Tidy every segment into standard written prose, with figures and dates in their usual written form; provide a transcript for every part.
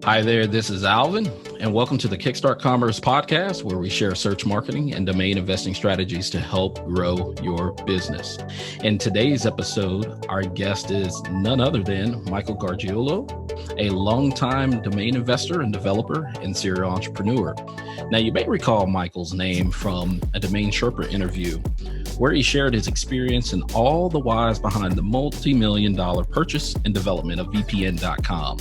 Hi there, this is Alvin, and welcome to the Kickstart Commerce podcast, where we share search marketing and domain investing strategies to help grow your business. In today's episode, our guest is none other than Michael Gargiulo, a longtime domain investor and developer and serial entrepreneur. Now, you may recall Michael's name from a Domain Sherpa interview, where he shared his experience and all the whys behind the multi-million-dollar purchase and development of VPN.com.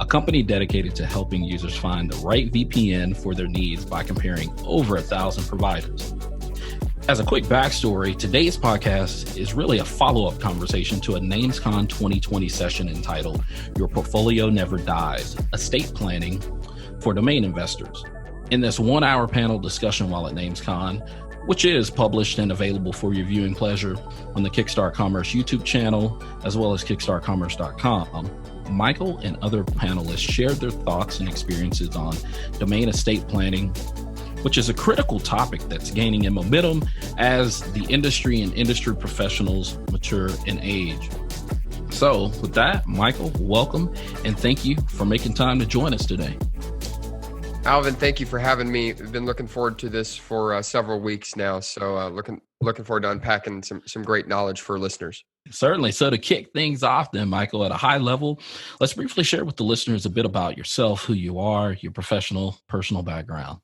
A company dedicated to helping users find the right VPN for their needs by comparing over 1,000 providers. As a quick backstory, today's podcast is really a follow-up conversation to a NamesCon 2020 session entitled Your Portfolio Never Dies, Estate Planning for Domain Investors. In this 1-hour panel discussion while at NamesCon, which is published and available for your viewing pleasure on the Kickstart Commerce YouTube channel, as well as kickstartcommerce.com, Michael and other panelists shared their thoughts and experiences on domain estate planning, which is a critical topic that's gaining in momentum as the industry and industry professionals mature in age. So with that, Michael, welcome, and thank you for making time to join us today. Alvin, thank you for having me. I've been looking forward to this for several weeks now. So looking forward to unpacking some great knowledge for listeners. Certainly. So to kick things off then, Michael, at a high level, let's briefly share with the listeners a bit about yourself, who you are, your professional, personal background.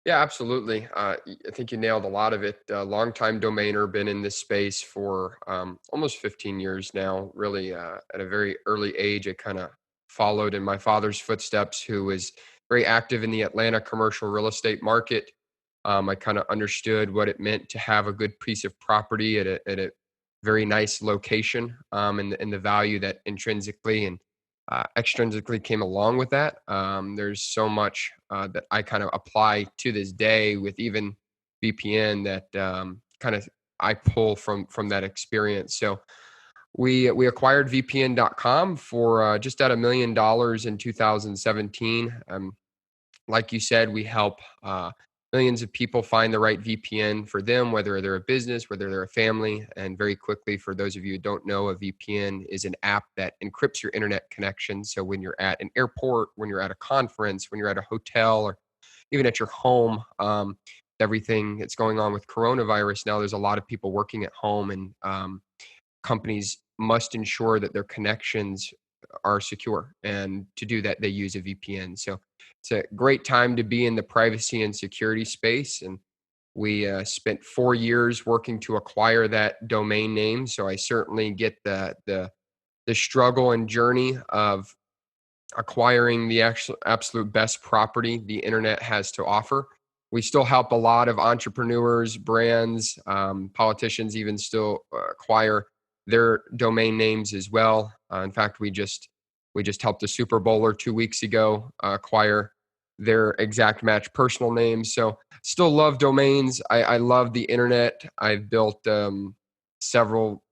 Yeah, absolutely. I think you nailed a lot of it. Longtime domainer, been in this space for almost 15 years now. Really, at a very early age, I kind of followed in my father's footsteps, who was very active in the Atlanta commercial real estate market. I kind of understood what it meant to have a good piece of property at a very nice location, and the value that intrinsically and extrinsically came along with that. There's so much that I kind of apply to this day with even VPN that kind of I pull from that experience. So we acquired VPN.com for just at $1 million in 2017. Like you said, we help millions of people find the right VPN for them, whether they're a business, whether they're a family. And very quickly, for those of you who don't know, a VPN is an app that encrypts your internet connection. So when you're at an airport, when you're at a conference, when you're at a hotel, or even at your home, everything that's going on with coronavirus now, there's a lot of people working at home, and companies must ensure that their connections are secure. And to do that, they use a VPN. So it's a great time to be in the privacy and security space. And we spent 4 years working to acquire that domain name. So I certainly get the struggle and journey of acquiring the absolute best property the internet has to offer. We still help a lot of entrepreneurs, brands, politicians even still acquire their domain names as well. In fact, we just helped a Super Bowler 2 weeks ago acquire their exact match personal name. So still love domains. I love the internet. I've built several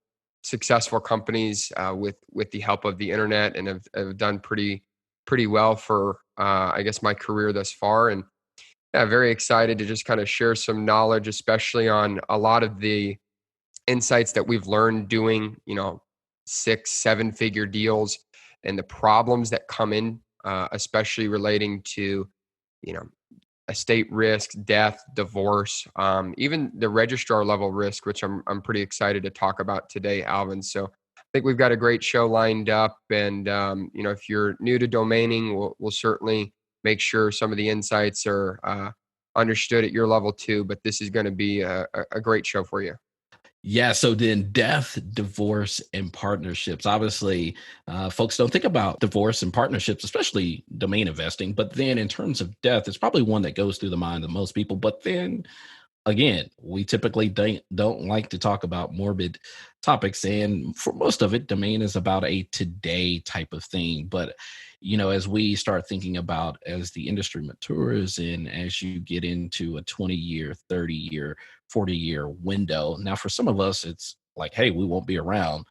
successful companies with the help of the internet, and have done pretty well for I guess my career thus far. And yeah, very excited to just kind of share some knowledge, especially on a lot of the insights that we've learned doing, 6-7 figure deals, and the problems that come in, especially relating to, estate risk, death, divorce, even the registrar level risk, which I'm pretty excited to talk about today, Alvin. So I think we've got a great show lined up, and if you're new to domaining, we'll certainly make sure some of the insights are understood at your level too. But this is going to be a great show for you. Yeah. So then death, divorce, and partnerships. Obviously, folks don't think about divorce and partnerships, especially domain investing. But then in terms of death, it's probably one that goes through the mind of most people. But then again, we typically don't like to talk about morbid topics. And for most of it, domain is about a today type of thing. But, as we start thinking about as the industry matures and as you get into a 20-year, 30-year, 40-year window, now for some of us, it's like, hey, we won't be around.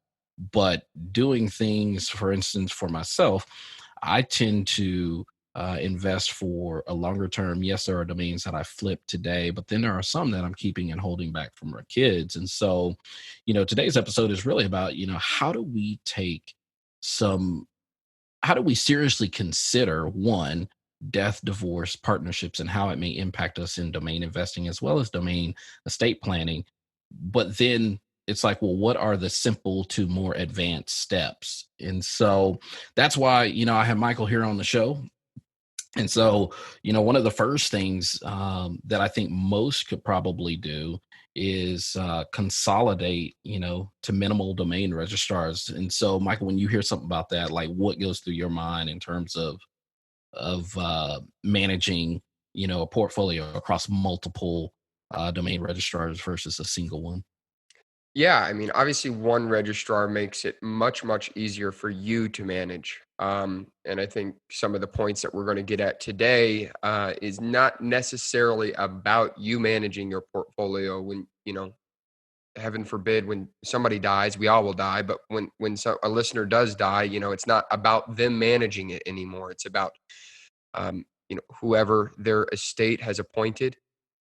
But doing things, for instance, for myself, I tend to invest for a longer term. Yes, there are domains that I flip today, but then there are some that I'm keeping and holding back from our kids. And so, today's episode is really about, how do we take some how do we seriously consider one, death, divorce, partnerships, and how it may impact us in domain investing as well as domain estate planning? But then it's like, well, what are the simple to more advanced steps? And so that's why, I have Michael here on the show. And so, one of the first things that I think most could probably do is consolidate, to minimal domain registrars. And so, Michael, when you hear something about that, like what goes through your mind in terms of managing, a portfolio across multiple domain registrars versus a single one? Yeah, I mean, obviously, one registrar makes it much, much easier for you to manage. And I think some of the points that we're going to get at today is not necessarily about you managing your portfolio when, heaven forbid, when somebody dies, we all will die. But a listener does die, it's not about them managing it anymore. It's about whoever their estate has appointed,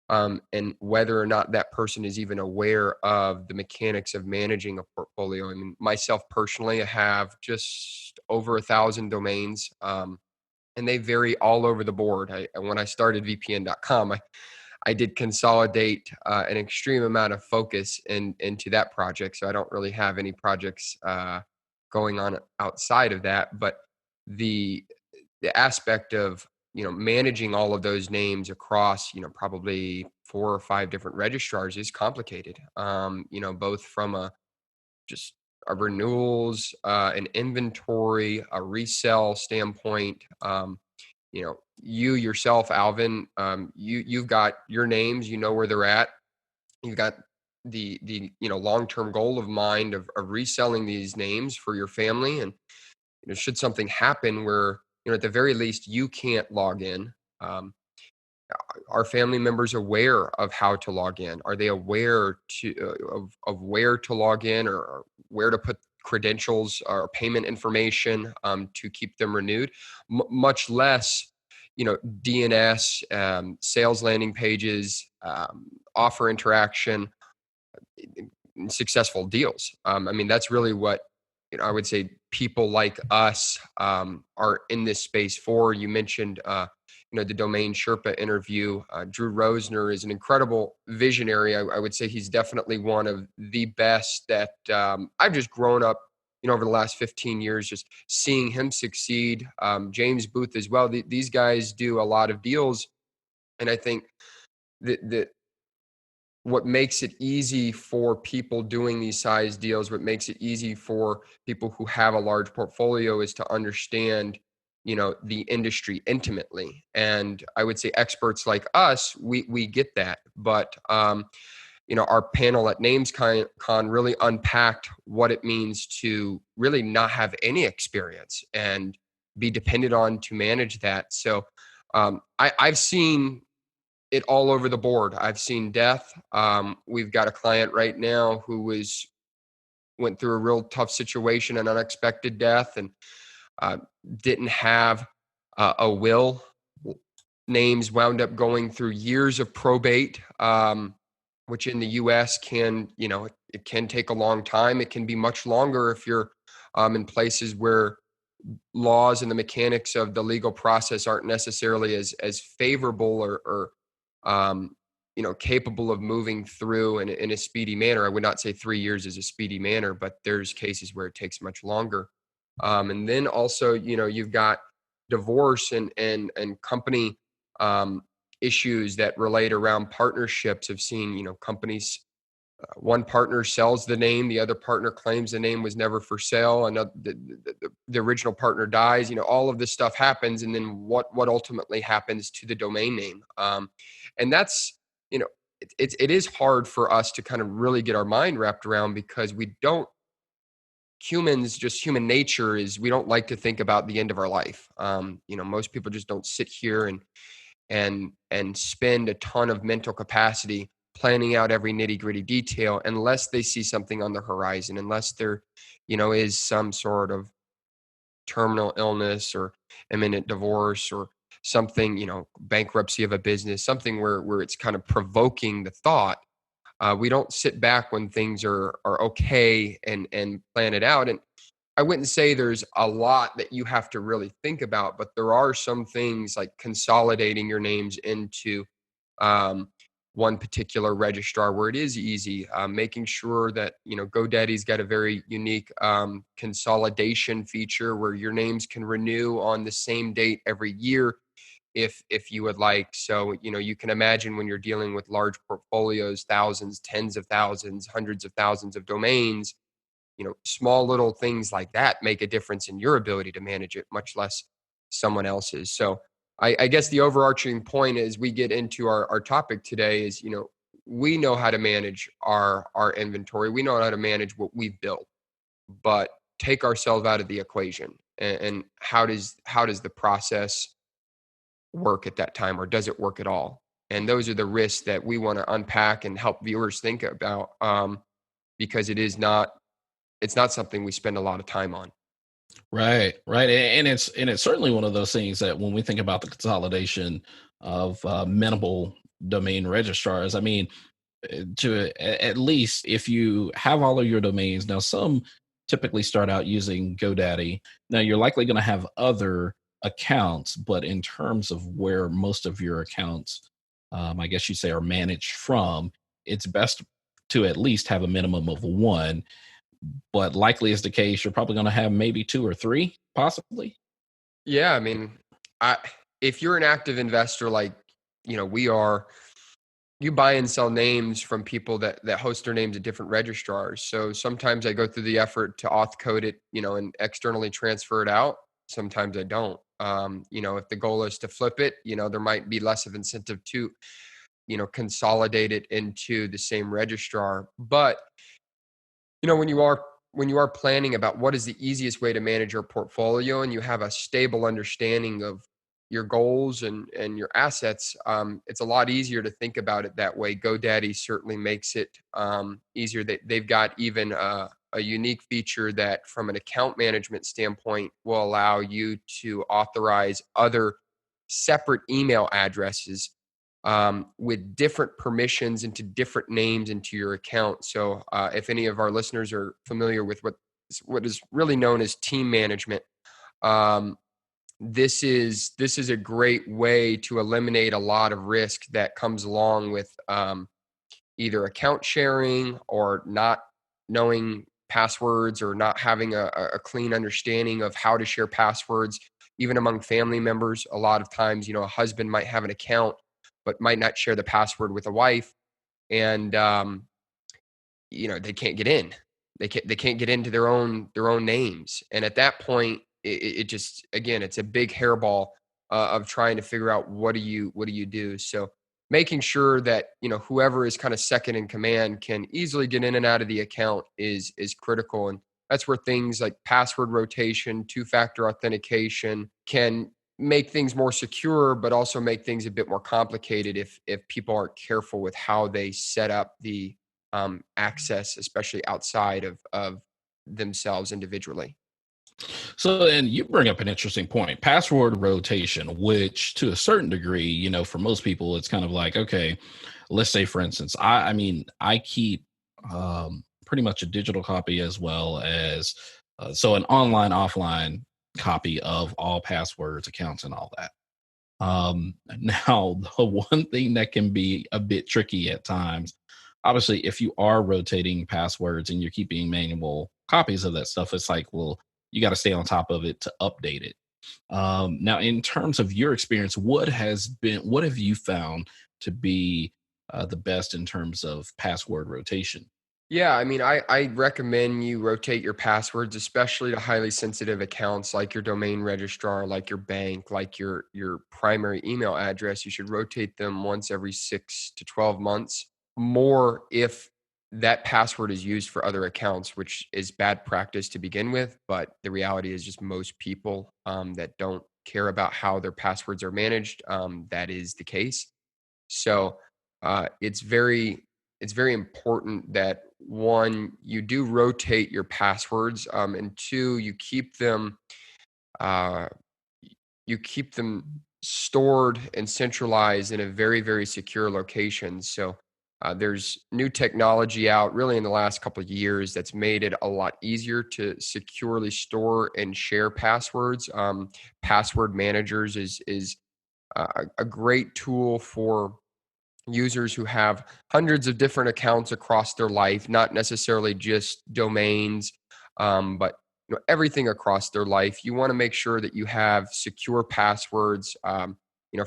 and whether or not that person is even aware of the mechanics of managing a portfolio. I mean, myself personally, I have just over 1,000 domains, and they vary all over the board. When I started VPN.com, I did consolidate an extreme amount of focus into that project, so I don't really have any projects going on outside of that. But the the aspect of managing all of those names across probably 4 or 5 different registrars is complicated, both from a just a renewals, an inventory, a resell standpoint. You yourself, Alvin, you've got your names, where they're at. You've got the long-term goal of mind of reselling these names for your family. And should something happen where at the very least you can't log in, um, are family members aware of how to log in? Are they aware of where to log in, or where to put credentials or payment information to keep them renewed? Much less, DNS, sales landing pages, offer interaction, successful deals. I mean, that's really what I would say people like us are in this space for. You mentioned, the Domain Sherpa interview. Drew Rosner is an incredible visionary. I would say he's definitely one of the best that I've just grown up, over the last 15 years, just seeing him succeed. James Booth as well. These guys do a lot of deals, and I think that what makes it easy for people doing these size deals, what makes it easy for people who have a large portfolio, is to understand, the industry intimately. And I would say experts like us, we get that. But our panel at NamesCon really unpacked what it means to really not have any experience and be dependent on to manage that. So I've seen it all over the board. I've seen death. We've got a client right now who went through a real tough situation, an unexpected death, and uh, didn't have a will. Names wound up going through years of probate, which in the U.S. can, it can take a long time. It can be much longer if you're in places where laws and the mechanics of the legal process aren't necessarily as favorable or capable of moving through in a speedy manner. I would not say 3 years is a speedy manner, but there's cases where it takes much longer. And then also, you've got divorce and company issues that relate around partnerships. I've seen, companies, one partner sells the name, the other partner claims the name was never for sale, and the original partner dies. All of this stuff happens, and then what ultimately happens to the domain name? And that's, it is hard for us to kind of really get our mind wrapped around, because we don't humans, just human nature is, we don't like to think about the end of our life. Most people just don't sit here and spend a ton of mental capacity planning out every nitty gritty detail, unless they see something on the horizon, unless there, is some sort of terminal illness or imminent divorce or something, bankruptcy of a business, something where it's kind of provoking the thought. We don't sit back when things are okay and plan it out. And I wouldn't say there's a lot that you have to really think about, but there are some things like consolidating your names into um, one particular registrar where it is easy, making sure that, GoDaddy's got a very unique consolidation feature where your names can renew on the same date every year if you would like. So, you can imagine when you're dealing with large portfolios, thousands, tens of thousands, hundreds of thousands of domains, small little things like that make a difference in your ability to manage it, much less someone else's. So I guess the overarching point as we get into our topic today is, we know how to manage our inventory. We know how to manage what we've built, but take ourselves out of the equation. And how does the process work at that time, or does it work at all? And those are the risks that we want to unpack and help viewers think about, because it's not something we spend a lot of time on. Right, right, and it's certainly one of those things that when we think about the consolidation of minimal domain registrars, I mean, at least if you have all of your domains now, some typically start out using GoDaddy. Now you're likely going to have other accounts, but in terms of where most of your accounts, I guess you say, are managed from, it's best to at least have a minimum of one, but likely is the case, you're probably going to have maybe two or three, possibly. Yeah, I mean, I if you're an active investor like, we are, you buy and sell names from people that host their names at different registrars. So sometimes I go through the effort to auth code it, and externally transfer it out. Sometimes I don't. If the goal is to flip it, there might be less of incentive to, consolidate it into the same registrar. But when you are planning about what is the easiest way to manage your portfolio, and you have a stable understanding of your goals and your assets, it's a lot easier to think about it that way. GoDaddy certainly makes it easier. They've got even a unique feature that, from an account management standpoint, will allow you to authorize other separate email addresses with different permissions into different names into your account. So, if any of our listeners are familiar with what is really known as team management, um, this is a great way to eliminate a lot of risk that comes along with either account sharing, or not knowing passwords, or not having a clean understanding of how to share passwords, even among family members. A lot of times, a husband might have an account but might not share the password with a wife, and they can't get in. They can't get into their own names, and at that point, it just, again, it's a big hairball of trying to figure out what do you do. So making sure that, whoever is kind of second in command can easily get in and out of the account is critical. And that's where things like password rotation, two-factor authentication can make things more secure, but also make things a bit more complicated if people aren't careful with how they set up the access, especially outside of themselves individually. So, and you bring up an interesting point, password rotation, which to a certain degree, for most people, it's kind of like, okay, let's say, for instance, I mean, I keep pretty much a digital copy as well as, so an online, offline copy of all passwords, accounts, and all that. Now, the one thing that can be a bit tricky at times, obviously, if you are rotating passwords and you're keeping manual copies of that stuff, it's like, well, you got to stay on top of it to update it. Now, in terms of your experience, what have you found to be the best in terms of password rotation? Yeah, I mean, I recommend you rotate your passwords, especially to highly sensitive accounts like your domain registrar, like your bank, like your primary email address. You should rotate them once every 6 to 12 months. More if that password is used for other accounts, which is bad practice to begin with. But the reality is, just most people that don't care about how their passwords are managed, that is the case. So it's very important that, one, you do rotate your passwords, and two, uh, you keep them stored and centralized in a very, very secure location. So There's new technology out really in the last couple of years that's made it a lot easier to securely store and share passwords. Password managers is a great tool for users who have hundreds of different accounts across their life, not necessarily just domains, but everything across their life. You want to make sure that you have secure passwords.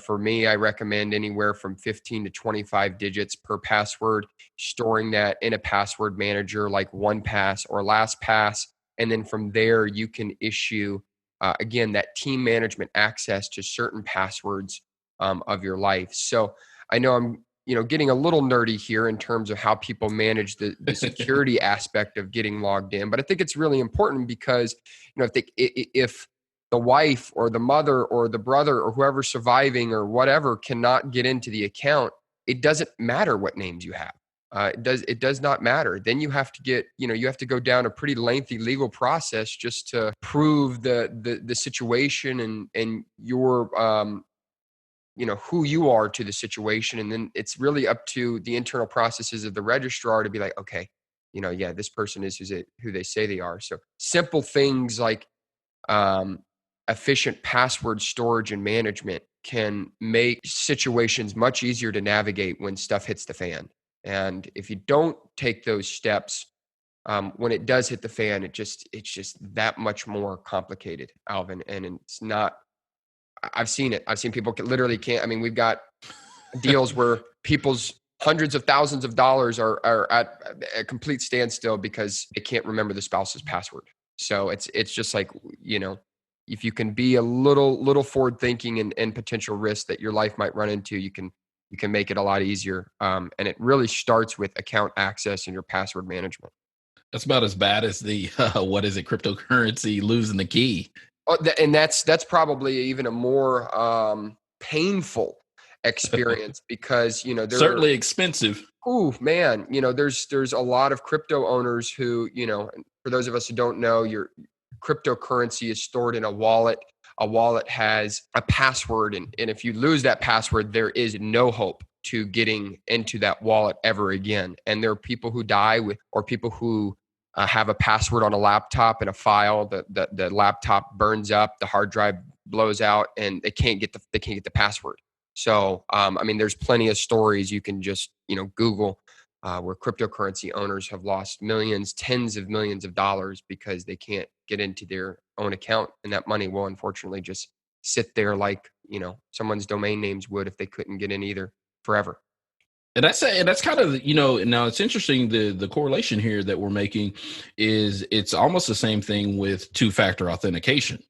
For me, I recommend anywhere from 15 to 25 digits per password, storing that in a password manager like OnePass or LastPass. And then from there, you can issue, again, that team management access to certain passwords of your life. So I know I'm getting a little nerdy here in terms of how people manage the security aspect of getting logged in. But I think it's really important because, if the wife or the mother or the brother or whoever's surviving or whatever cannot get into the account, it doesn't matter what names you have. It does not matter. Then you have to you have to go down a pretty lengthy legal process just to prove the situation and your who you are to the situation. And then it's really up to the internal processes of the registrar to be like, okay, yeah, this person is who they say they are. So simple things like efficient password storage and management can make situations much easier to navigate when stuff hits the fan. And if you don't take those steps, when it does hit the fan, it's just that much more complicated, Alvin. And it's not, I've seen it. I've seen people literally can't. I mean, we've got deals where people's hundreds of thousands of dollars are at a complete standstill because they can't remember the spouse's password. So it's just like, if you can be a little forward thinking and potential risks that your life might run into, you can make it a lot easier. And it really starts with account access and your password management. That's about as bad as the what is it, cryptocurrency losing the key. Oh, and that's probably even a more painful experience because Certainly expensive. oh man, there's a lot of crypto owners who, and for those of us who don't know, your cryptocurrency is stored in a wallet. A wallet has a password, and if you lose that password, there is no hope to getting into that wallet ever again. And there are people who die or people who have a password on a laptop and a file. The laptop burns up, the hard drive blows out, and they can't get the password. So, I mean, there's plenty of stories you can just, Google where cryptocurrency owners have lost millions, tens of millions of dollars because they can't get into their own account. And that money will unfortunately just sit there like, someone's domain names would if they couldn't get in either forever. And that's kind of, now it's interesting. The correlation here that we're making is it's almost the same thing with two-factor authentication.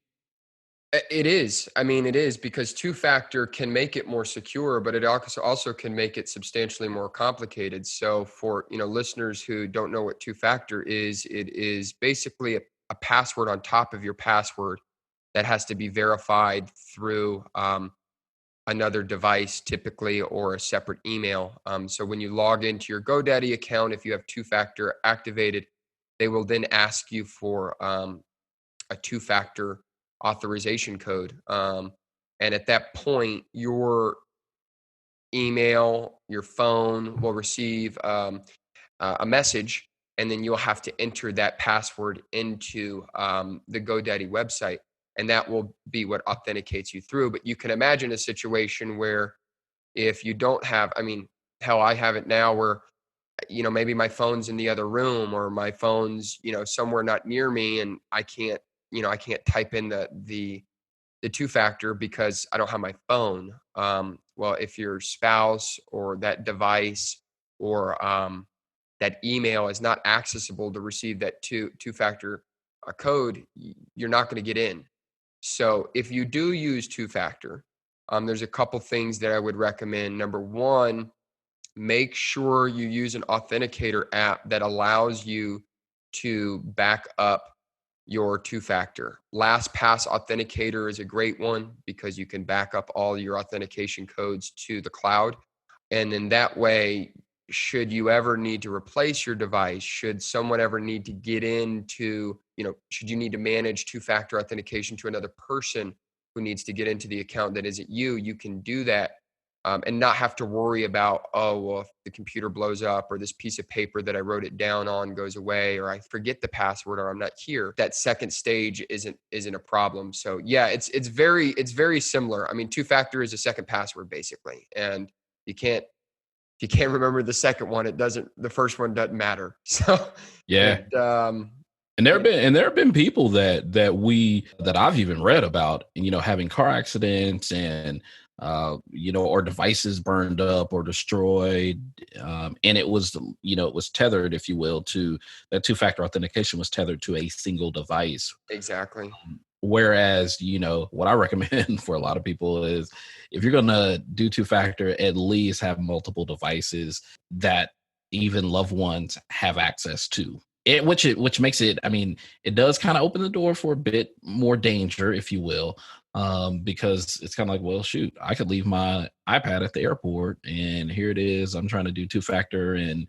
It is. I mean, it is because two-factor can make it more secure, but it also can make it substantially more complicated. So for, listeners who don't know what two-factor is, it is basically a password on top of your password that has to be verified through another device typically or a separate email. So when you log into your GoDaddy account, if you have two-factor activated, they will then ask you for a two-factor authorization code. And at that point, your email, your phone will receive a message, and then you'll have to enter that password into the GoDaddy website. And that will be what authenticates you through. But you can imagine a situation where if you don't have, I mean, hell, I have it now where maybe my phone's in the other room or my phone's, somewhere not near me and I can't type in the two-factor because I don't have my phone. Well, if your spouse or that device or that email is not accessible to receive that two-factor code, you're not going to get in. So if you do use two-factor, there's a couple things that I would recommend. Number one, make sure you use an authenticator app that allows you to back up your two-factor. LastPass Authenticator is a great one because you can back up all your authentication codes to the cloud. And then that way, should you ever need to replace your device, should someone ever need to get into, should you need to manage two-factor authentication to another person who needs to get into the account that isn't you, you can do that and not have to worry about, oh, well, if the computer blows up or this piece of paper that I wrote it down on goes away, or I forget the password or I'm not here. That second stage isn't a problem. So yeah, it's very similar. I mean, two-factor is a second password basically, and you can't if you can't remember the second one, the first one doesn't matter. So Yeah. it And there have been people that I've even read about, having car accidents and or devices burned up or destroyed, and it was it was tethered, if you will, to that two-factor authentication was tethered to a single device. exactly. Whereas, what I recommend for a lot of people is if you're going to do two-factor, at least have multiple devices that even loved ones have access to. Which makes it, I mean, it does kind of open the door for a bit more danger, if you will, because it's kind of like, well, shoot, I could leave my iPad at the airport and here it is. I'm trying to do two-factor and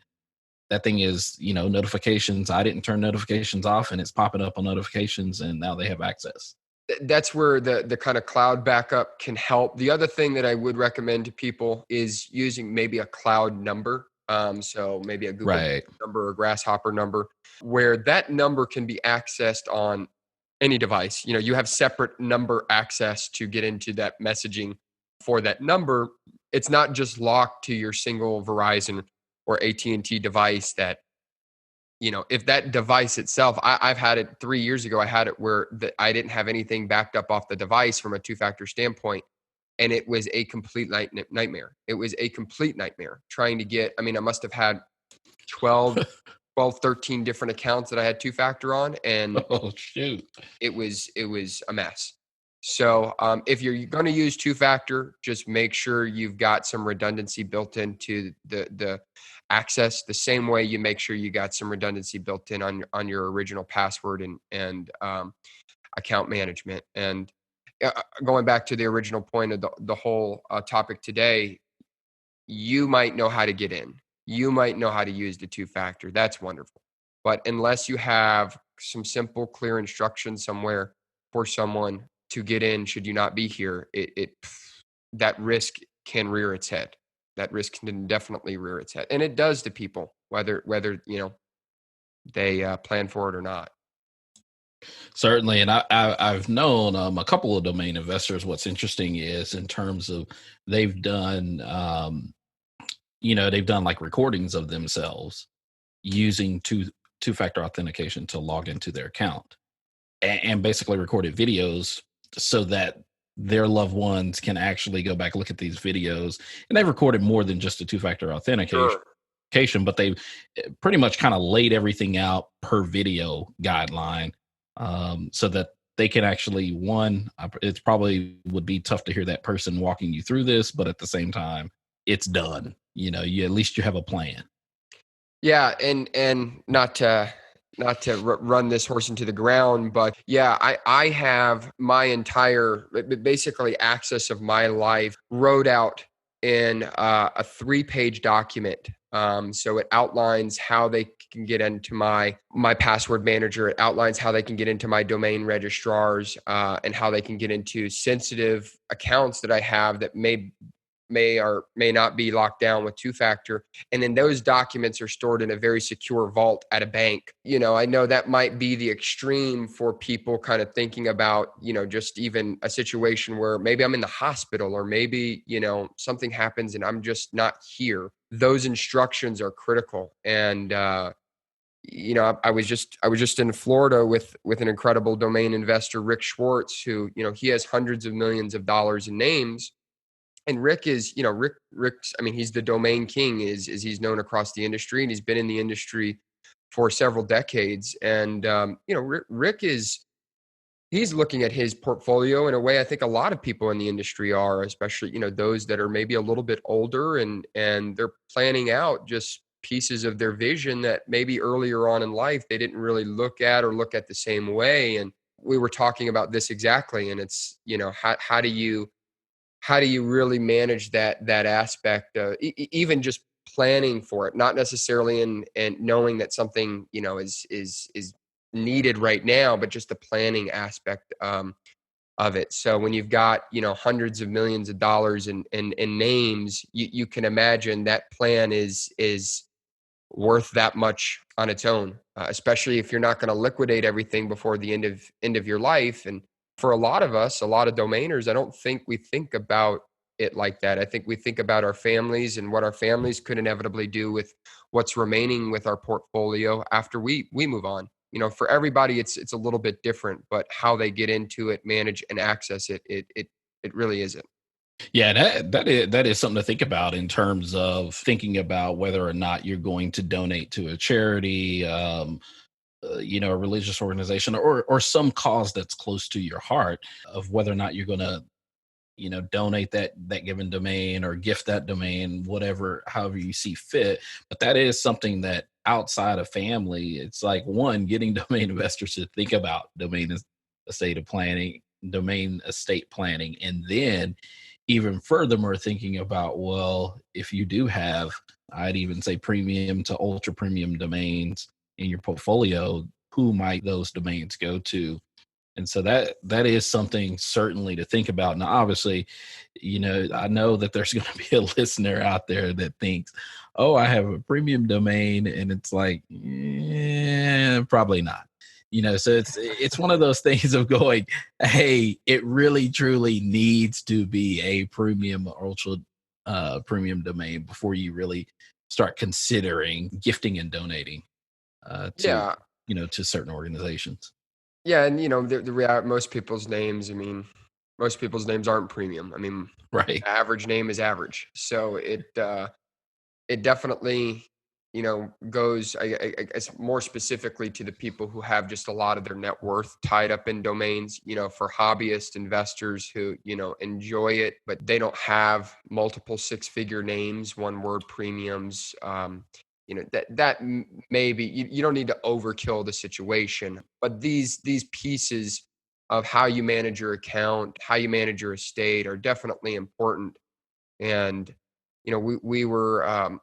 that thing is, notifications. I didn't turn notifications off and it's popping up on notifications and now they have access. That's where the kind of cloud backup can help. The other thing that I would recommend to people is using maybe a cloud number. So maybe a Google Right. number or Grasshopper number, where that number can be accessed on any device. You have separate number access to get into that messaging for that number. It's not just locked to your single Verizon or AT&T device that if that device itself, I've had it 3 years ago. I had it where I didn't have anything backed up off the device from a two-factor standpoint. And it was a complete nightmare. It was a complete nightmare trying to get, I mean, I must have had 13 different accounts that I had two-factor on. And Oh, shoot. it was a mess. So if you're going to use two-factor, just make sure you've got some redundancy built into the access. The same way you make sure you got some redundancy built in on your original password and account management. And going back to the original point of the whole topic today, you might know how to get in. You might know how to use the two-factor. That's wonderful. But unless you have some simple, clear instructions somewhere for someone to get in, should you not be here, that risk can rear its head. That risk can definitely rear its head, and it does to people, whether they plan for it or not. Certainly. And I've known a couple of domain investors. What's interesting is in terms of they've done, they've done like recordings of themselves using two-factor authentication to log into their account and basically recorded videos so that their loved ones can actually go back, look at these videos. And they've recorded more than just a two-factor authentication, Sure. but they pretty much kind of laid everything out per video guideline, so that they can actually, it's probably would be tough to hear that person walking you through this, but at the same time, it's done. You at least you have a plan. Yeah, and not to run this horse into the ground, but yeah, I have my entire basically access of my life wrote out in a 3-page document. So it outlines how they can get into my password manager. It outlines how they can get into my domain registrars, and how they can get into sensitive accounts that I have that may or may not be locked down with two-factor. And then those documents are stored in a very secure vault at a bank. I know that might be the extreme for people kind of thinking about, just even a situation where maybe I'm in the hospital or maybe, something happens and I'm just not here. Those instructions are critical. And, I was just in Florida with an incredible domain investor, Rick Schwartz, who, he has hundreds of millions of dollars in names. And Rick is, Rick's, I mean, he's the domain king is he's known across the industry, and he's been in the industry for several decades. And, Rick he's looking at his portfolio in a way I think a lot of people in the industry are, especially, those that are maybe a little bit older and they're planning out just pieces of their vision that maybe earlier on in life they didn't really look at the same way. And we were talking about this exactly. And it's, how do you really manage that aspect, even just planning for it, not necessarily and knowing that something is needed right now, but just the planning aspect. of it. So when you've got, hundreds of millions of dollars in names, you can imagine that plan is worth that much on its own, especially if you're not going to liquidate everything before the end of your life. And for a lot of us, a lot of domainers, I don't think we think about it like that. I think we think about our families and what our families could inevitably do with what's remaining with our portfolio after we move on. For everybody, it's a little bit different, but how they get into it, manage, and access it really isn't. Yeah, that is something to think about in terms of thinking about whether or not you're going to donate to a charity, a religious organization, or some cause that's close to your heart, of whether or not you're going to donate that given domain or gift that domain, whatever, however you see fit. But that is something that outside of family, it's like, one, getting domain investors to think about domain estate planning, and then even furthermore thinking about, well, if you do have, I'd even say, premium to ultra premium domains in your portfolio, who might those domains go to? And so that is something certainly to think about. Now, obviously, I know that there's going to be a listener out there that thinks, "Oh, I have a premium domain," and it's like, probably not. So it's one of those things of going, "Hey, it really truly needs to be a premium or ultra premium domain before you really start considering gifting and donating to Yeah. to certain organizations." Yeah, and the most people's names, I mean, most people's names aren't premium. I mean, Right. average name is average. So it definitely, goes, I guess, more specifically to the people who have just a lot of their net worth tied up in domains, for hobbyist investors who, enjoy it, but they don't have multiple six-figure names, one word premiums. Maybe you don't need to overkill the situation, but these pieces of how you manage your account, how you manage your estate are definitely important. And we were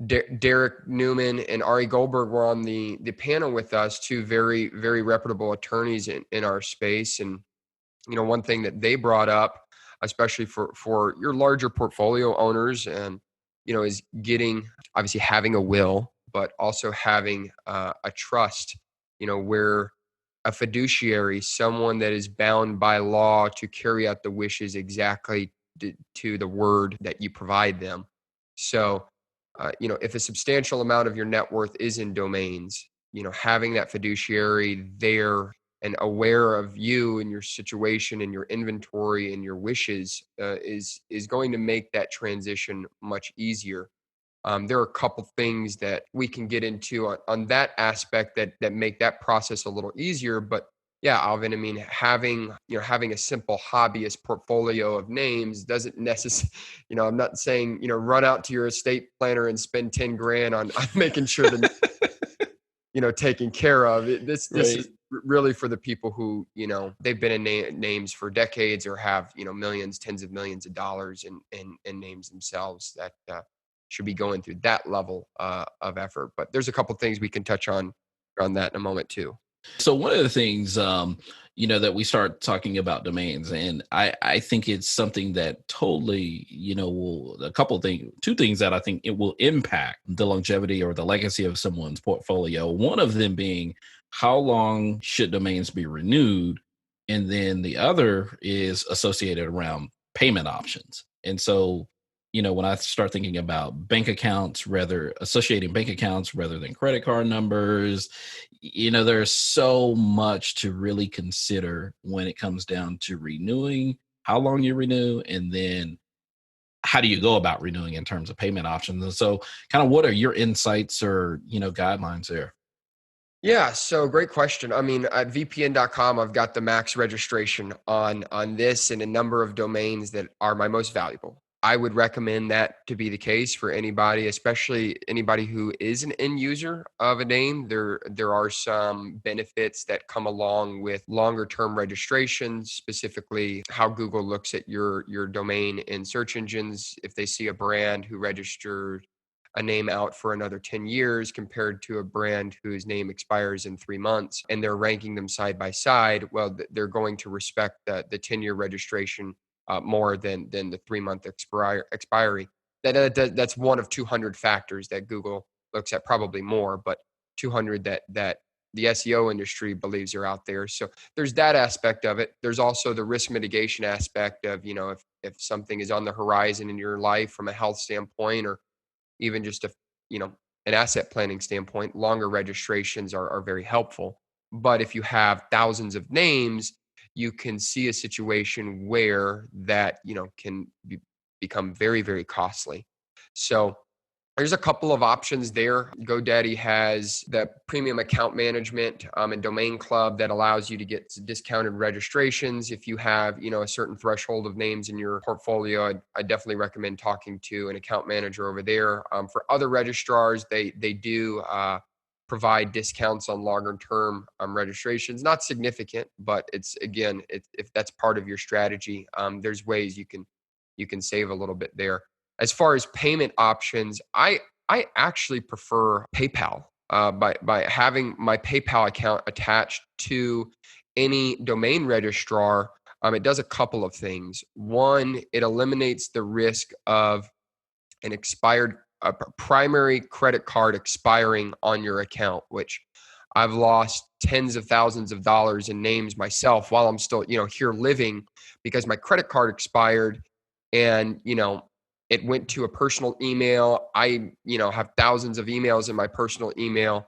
Derek Newman and Ari Goldberg were on the panel with us, two very, very reputable attorneys in our space. And one thing that they brought up, especially for your larger portfolio owners, and is getting, obviously, having a will, but also having a trust, where a fiduciary, someone that is bound by law to carry out the wishes exactly to the word that you provide them. So, if a substantial amount of your net worth is in domains, having that fiduciary there and aware of you and your situation and your inventory and your wishes is going to make that transition much easier. There are a couple things that we can get into on that aspect that make that process a little easier. But yeah, Alvin, I mean, having a simple hobbyist portfolio of names doesn't necessarily, I'm not saying, run out to your estate planner and spend 10 grand on making sure that, taken care of. This is Right. really for the people who, they've been in names for decades, or have, millions, tens of millions of dollars in names themselves, that should be going through that level of effort. But there's a couple things we can touch on that in a moment too. So one of the things, that we start talking about domains, and I think it's something that totally, will a couple of things, two things that I think it will impact the longevity or the legacy of someone's portfolio. One of them being, how long should domains be renewed, and then the other is associated around payment options. And so, when I start thinking about bank accounts, rather associating bank accounts rather than credit card numbers, there's so much to really consider when it comes down to renewing, how long you renew, and then how do you go about renewing in terms of payment options. And so, kind of, what are your insights or guidelines there? Yeah, so great question. I mean, at vpn.com, I've got the max registration on this and a number of domains that are my most valuable. I would recommend that to be the case for anybody, especially anybody who is an end user of a name. There are some benefits that come along with longer term registrations, specifically how Google looks at your domain in search engines. If they see a brand who registered a name out for another 10 years compared to a brand whose name expires in 3 months, and they're ranking them side by side, well, they're going to respect the 10-year registration more than the 3-month expiry. That's one of 200 factors that Google looks at, probably more, but 200 that the SEO industry believes are out there. So there's that aspect of it. There's also the risk mitigation aspect of, if something is on the horizon in your life from a health standpoint, or even just you know, an asset planning standpoint, longer registrations are very helpful. But if you have thousands of names, you can see a situation where that, can become very, very costly. So there's a couple of options there. GoDaddy has the premium account management and domain club that allows you to get discounted registrations if you have, a certain threshold of names in your portfolio. I definitely recommend talking to an account manager over there. For other registrars, they do provide discounts on longer term registrations. Not significant, but it's, again, if that's part of your strategy, there's ways you can save a little bit there. As far as payment options, I actually prefer PayPal. By having my PayPal account attached to any domain registrar, it does a couple of things. One, it eliminates the risk of an expired primary credit card expiring on your account, which I've lost tens of thousands of dollars in names myself while I'm still, here living, because my credit card expired, and, it went to a personal email. I, have thousands of emails in my personal email.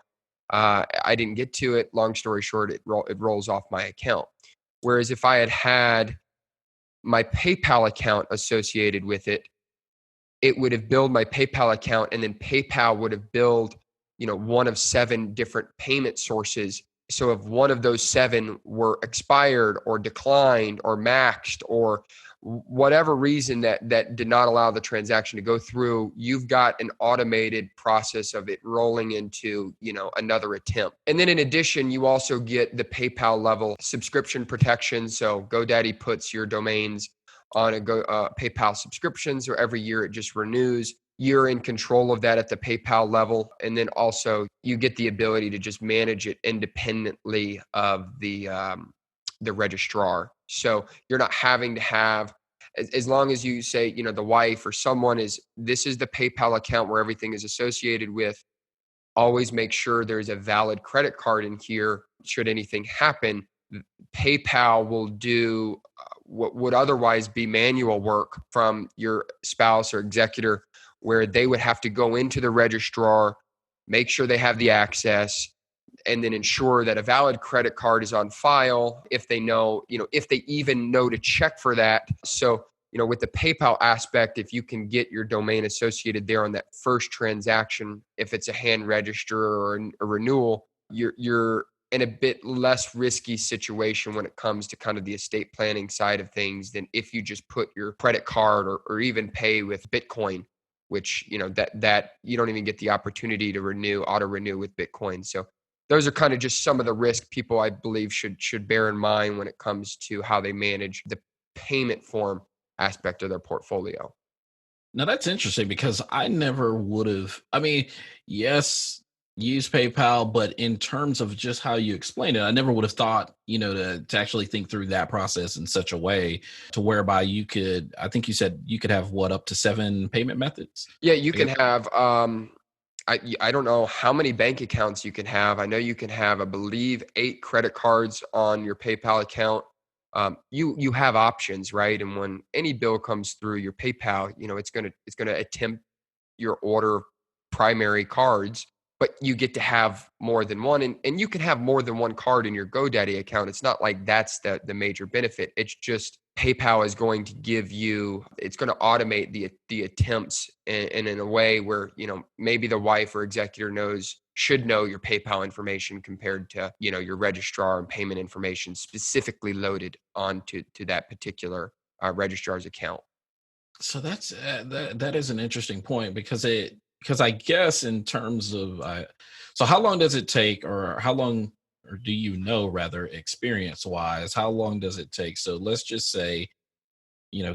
I didn't get to it. Long story short, it rolls off my account. Whereas if I had my PayPal account associated with it, it would have billed my PayPal account, and then PayPal would have billed, one of 7 different payment sources. So if one of those 7 were expired or declined or maxed, or whatever reason that did not allow the transaction to go through, you've got an automated process of it rolling into, another attempt. And then in addition, you also get the PayPal level subscription protection. So GoDaddy puts your domains on a PayPal subscription, so every year it just renews. You're in control of that at the PayPal level. And then also you get the ability to just manage it independently of the registrar. So you're not having to have, as long as you say, the wife or someone this is the PayPal account where everything is associated with, always make sure there's a valid credit card in here. Should anything happen, PayPal will do what would otherwise be manual work from your spouse or executor, where they would have to go into the registrar, make sure they have the access, and then ensure that a valid credit card is on file, if they know, if they even know to check for that. So, with the PayPal aspect, if you can get your domain associated there on that first transaction, if it's a hand register or a renewal, you're in a bit less risky situation when it comes to kind of the estate planning side of things than if you just put your credit card or even pay with Bitcoin, which, that you don't even get the opportunity to auto renew with Bitcoin. So those are kind of just some of the risk people, I believe, should bear in mind when it comes to how they manage the payment form aspect of their portfolio. Now that's interesting, because I never would have, yes, use PayPal, but in terms of just how you explain it, I never would have thought, to actually think through that process in such a way to whereby you could, I think you said you could have up to 7 payment methods. Yeah, you can have, I don't know how many bank accounts you can have. I know you can have, I believe, 8 credit cards on your PayPal account. You have options, right? And when any bill comes through your PayPal, it's gonna attempt your order of primary cards, but you get to have more than one, and you can have more than one card in your GoDaddy account. It's not like that's the major benefit. It's just PayPal is going to give you, it's going to automate the attempts, and in a way where, maybe the wife or executor should know your PayPal information compared to, your registrar and payment information specifically loaded onto that particular registrar's account. So that's that is an interesting point, because I guess in terms of so how long does it take, or how long, or do you know, rather, experience wise, how long does it take? So let's just say,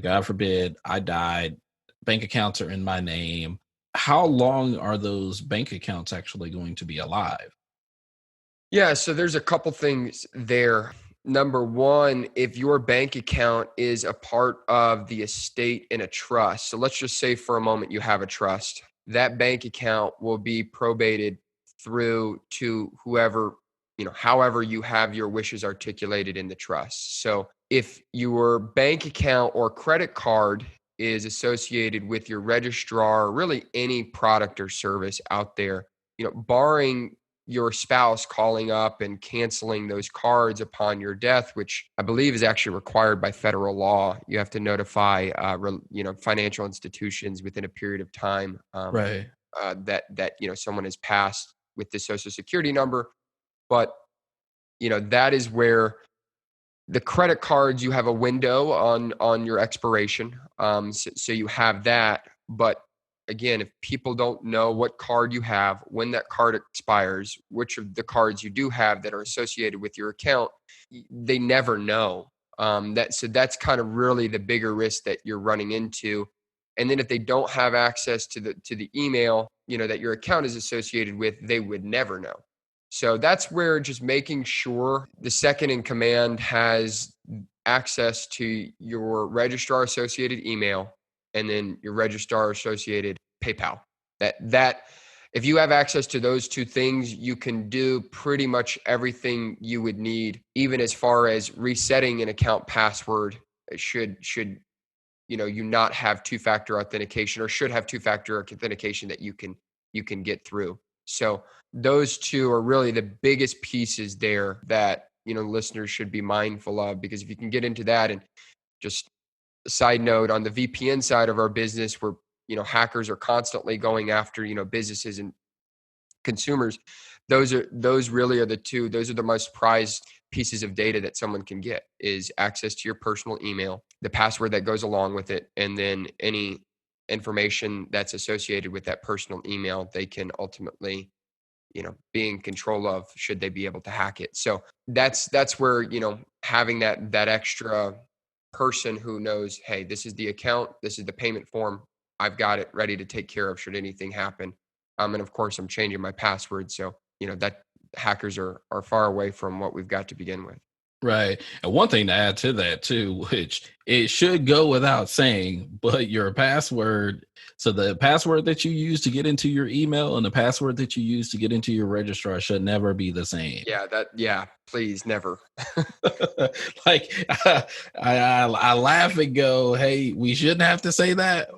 God forbid, I died, bank accounts are in my name. how long are those bank accounts actually going to be alive? Yeah, so there's a couple things there. Number one, if your bank account is a part of the estate in a trust, so let's just say for a moment you have a trust, that bank account will be probated through to whoever, however you have your wishes articulated in the trust. So if your bank account or credit card is associated with your registrar, or really any product or service out there, barring your spouse calling up and canceling those cards upon your death, which I believe is actually required by federal law. You have to notify, financial institutions within a period of time Right. that someone has passed with the Social Security number. But that is where the credit cards, you have a window on your expiration, so you have that. But again, if people don't know what card you have, when that card expires, which of the cards you do have that are associated with your account, they never know. So that's kind of really the bigger risk that you're running into. And then if they don't have access to the email, that your account is associated with, they would never know. So that's where just making sure the second in command has access to your registrar associated email and then your registrar associated PayPal. That if you have access to those two things, you can do pretty much everything you would need, even as far as resetting an account password. Should you not have two-factor authentication, or should have two-factor authentication that you can get through. So those two are really the biggest pieces there that listeners should be mindful of, because if you can get into that. And just a side note, on the VPN side of our business, where hackers are constantly going after businesses and consumers, those really are the two. Those are the most prized pieces of data that someone can get, is access to your personal email, the password that goes along with it, and then any information that's associated with that personal email they can ultimately be in control of, should they be able to hack it. So that's where having that extra person who knows, hey, this is the account, this is the payment form, I've got it ready to take care of should anything happen. And of course I'm changing my password, so that hackers are far away from what we've got to begin with. Right. And one thing to add to that too, which it should go without saying, but your password, so the password that you use to get into your email and the password that you use to get into your registrar should never be the same. Yeah, please, never. Like I laugh and go, hey, we shouldn't have to say that.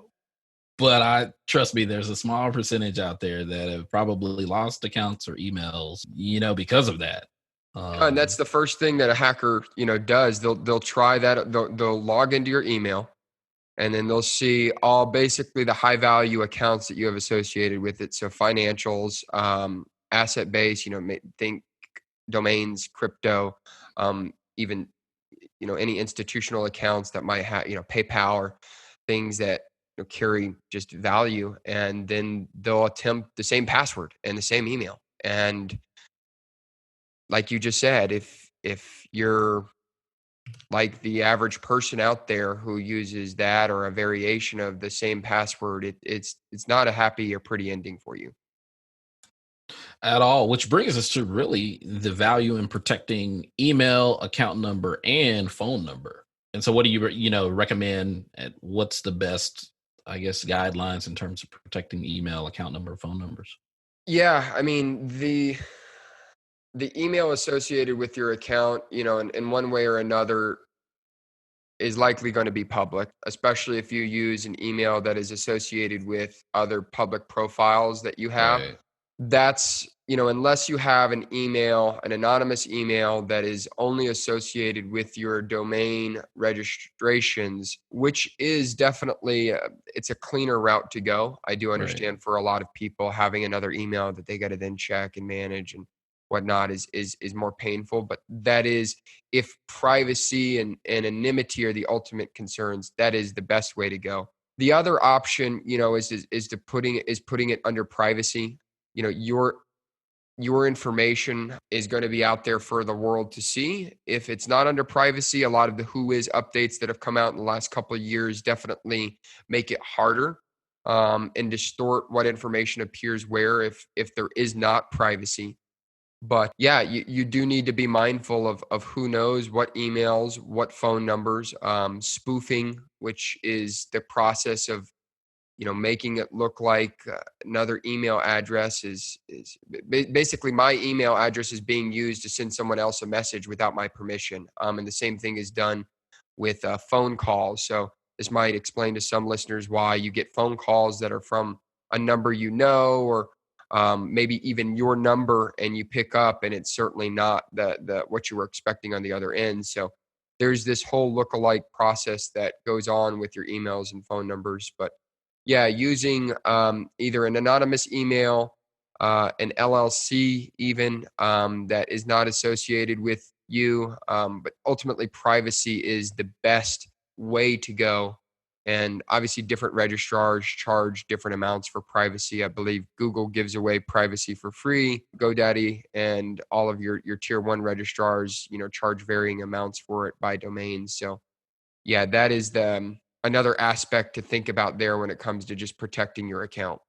But I trust me, there's a small percentage out there that have probably lost accounts or emails, because of that. And that's the first thing that a hacker does. They'll try that. They'll log into your email, and then they'll see all basically the high value accounts that you have associated with it. So financials, asset base, think domains, crypto, even any institutional accounts that might have PayPal, or things that carry just value. And then they'll attempt the same password and the same email. And like you just said, if you're like the average person out there who uses that or a variation of the same password, it's not a happy or pretty ending for you. At all, which brings us to really the value in protecting email, account number, and phone number. And so, what do you recommend? At what's the best, I guess, guidelines in terms of protecting email, account number, phone numbers? Yeah, I mean, the email associated with your account, in one way or another, is likely going to be public, especially if you use an email that is associated with other public profiles that you have. Right, That's, unless you have an anonymous email that is only associated with your domain registrations, which is definitely, it's a cleaner route to go. I do right, understand for a lot of people, having another email that they got to then check and manage and whatnot is more painful. But that is, if privacy and anonymity are the ultimate concerns, that is the best way to go. The other option, is putting it under privacy. Your information is going to be out there for the world to see. If it's not under privacy, a lot of the Who Is updates that have come out in the last couple of years definitely make it harder. and distort what information appears where if there is not privacy. But yeah, you do need to be mindful of who knows what emails, what phone numbers, spoofing, which is the process of making it look like another email address is basically my email address is being used to send someone else a message without my permission. And the same thing is done with phone calls. So this might explain to some listeners why you get phone calls that are from a number or maybe even your number, and you pick up, and it's certainly not the what you were expecting on the other end. So there's this whole lookalike process that goes on with your emails and phone numbers. But yeah, using either an anonymous email, an LLC, even that is not associated with you, but ultimately privacy is the best way to go. And obviously, different registrars charge different amounts for privacy. I believe Google gives away privacy for free. GoDaddy and all of your tier one registrars, charge varying amounts for it by domain. So yeah, that is the another aspect to think about there when it comes to just protecting your account.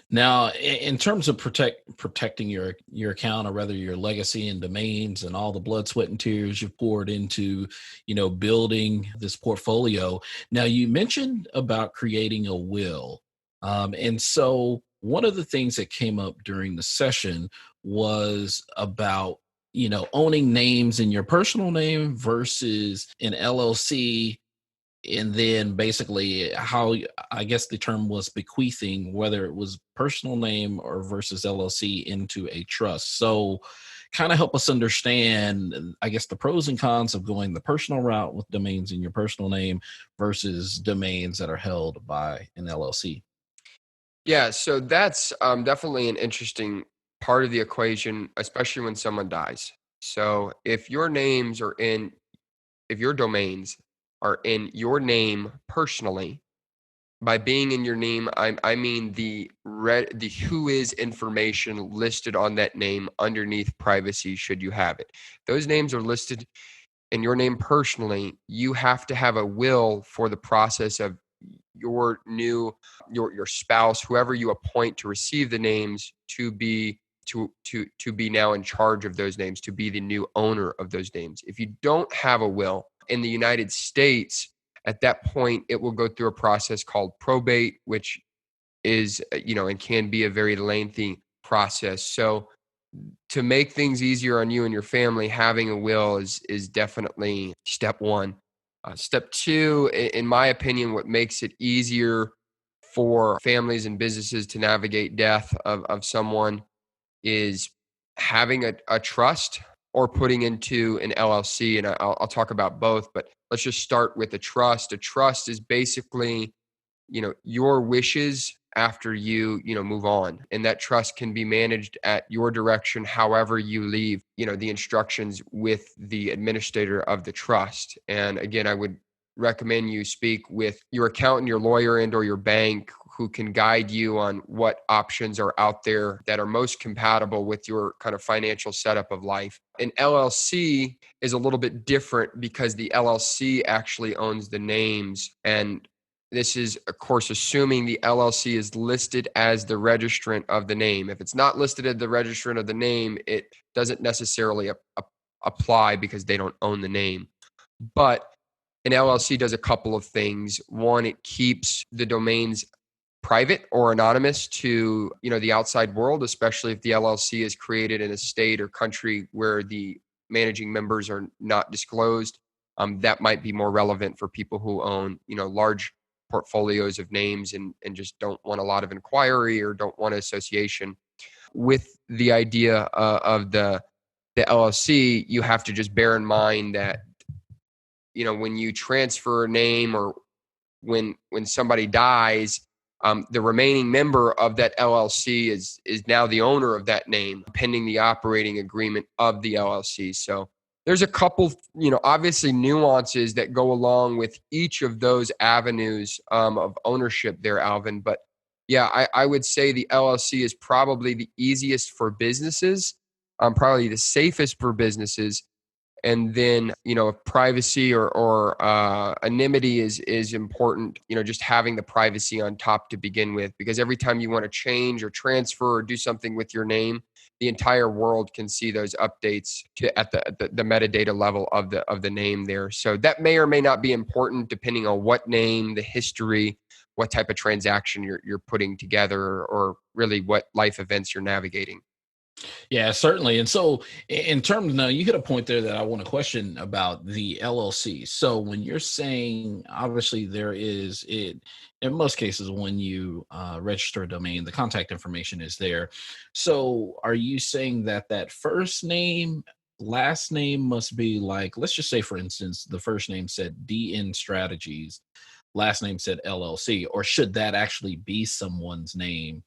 Now, in terms of protecting your account, or rather your legacy and domains and all the blood, sweat, and tears you've poured into, building this portfolio. Now, you mentioned about creating a will, and so one of the things that came up during the session was about owning names in your personal name versus an LLC, and then basically how, I guess the term was bequeathing, whether it was personal name or versus LLC into a trust. So kind of help us understand, I guess, the pros and cons of going the personal route with domains in your personal name versus domains that are held by an LLC. Yeah, so that's definitely an interesting part of the equation, especially when someone dies. So if your domains are in your name personally, by being in your name, I mean the who is information listed on that name underneath privacy, should you have it. Those names are listed in your name personally. You have to have a will for the process of your new your spouse, whoever you appoint to receive the names, to be to be now in charge of those names, to be the new owner of those names. If you don't have a will in the United States, at that point it will go through a process called probate, which is and can be a very lengthy process. So to make things easier on you and your family, having a will is definitely step one. Step two, in my opinion, what makes it easier for families and businesses to navigate death of someone is having a trust or putting into an LLC. And I'll talk about both, but let's just start with a trust. A trust is basically your wishes after you move on, and that trust can be managed at your direction however you leave the instructions with the administrator of the trust. And again, I would recommend you speak with your accountant, your lawyer, and or your bank, who can guide you on what options are out there that are most compatible with your kind of financial setup of life. An LLC is a little bit different because the LLC actually owns the names, and this is, of course, assuming the LLC is listed as the registrant of the name. If it's not listed as the registrant of the name, it doesn't necessarily apply because they don't own the name. But an LLC does a couple of things. One, it keeps the domains private or anonymous to the outside world, especially if the LLC is created in a state or country where the managing members are not disclosed. That might be more relevant for people who own large portfolios of names and just don't want a lot of inquiry or don't want association with the idea of the LLC. You have to just bear in mind that when you transfer a name, or when somebody dies, the remaining member of that LLC is now the owner of that name, pending the operating agreement of the LLC. So there's a couple, obviously nuances that go along with each of those avenues of ownership there, Alvin. But yeah, I would say the LLC is probably the easiest for businesses, probably the safest for businesses, And then, if privacy or anonymity is important, just having the privacy on top to begin with, because every time you want to change or transfer or do something with your name, the entire world can see those updates at the metadata level of the name there. So that may or may not be important depending on what name, the history, what type of transaction you're putting together, or really what life events you're navigating. Yeah, certainly. And so, in terms now, you hit a point there that I want to question about the LLC. So, when you're saying, obviously, there is it in most cases when you register a domain, the contact information is there. So, are you saying that that first name, last name must be like, let's just say, for instance, the first name said DN Strategies, last name said LLC, or should that actually be someone's name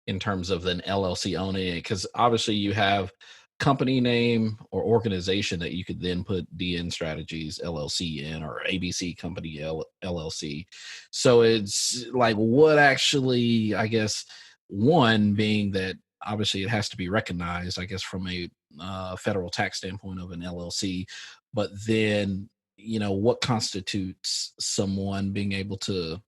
in terms of an LLC owning it? Because obviously you have company name or organization that you could then put DN Strategies LLC in, or ABC Company LLC. So it's like, what actually, I guess, one being that obviously it has to be recognized, I guess, from a federal tax standpoint of an LLC, but then what constitutes someone being able to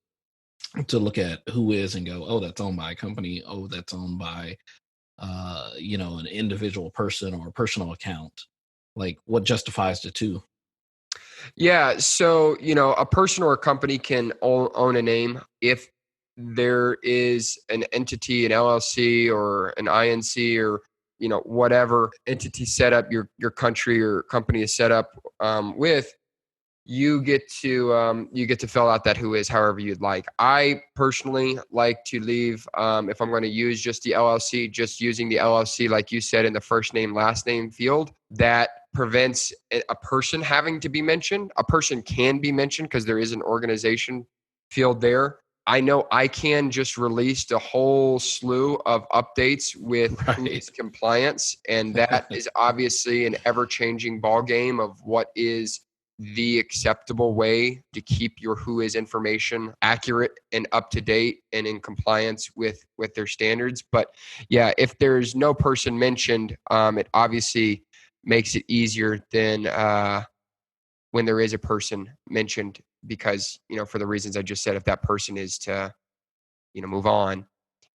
look at who is and go, oh, that's owned by a company, oh, that's owned by an individual person or a personal account. Like, what justifies the two? Yeah. So, a person or a company can own a name if there is an entity, an LLC or an INC, or, whatever entity setup your country or company is set up with. You get to fill out that who is however you'd like. I personally like to leave, if I'm going to use just the LLC, just using the LLC, like you said, in the first name, last name field. That prevents a person having to be mentioned. A person can be mentioned because there is an organization field there. I know I can just release a whole slew of updates with who Right. is compliance, and that is obviously an ever-changing ball game of what is the acceptable way to keep your who is information accurate and up to date and in compliance with their standards. But yeah, if there's no person mentioned, it obviously makes it easier than when there is a person mentioned, because for the reasons I just said, if that person is to move on,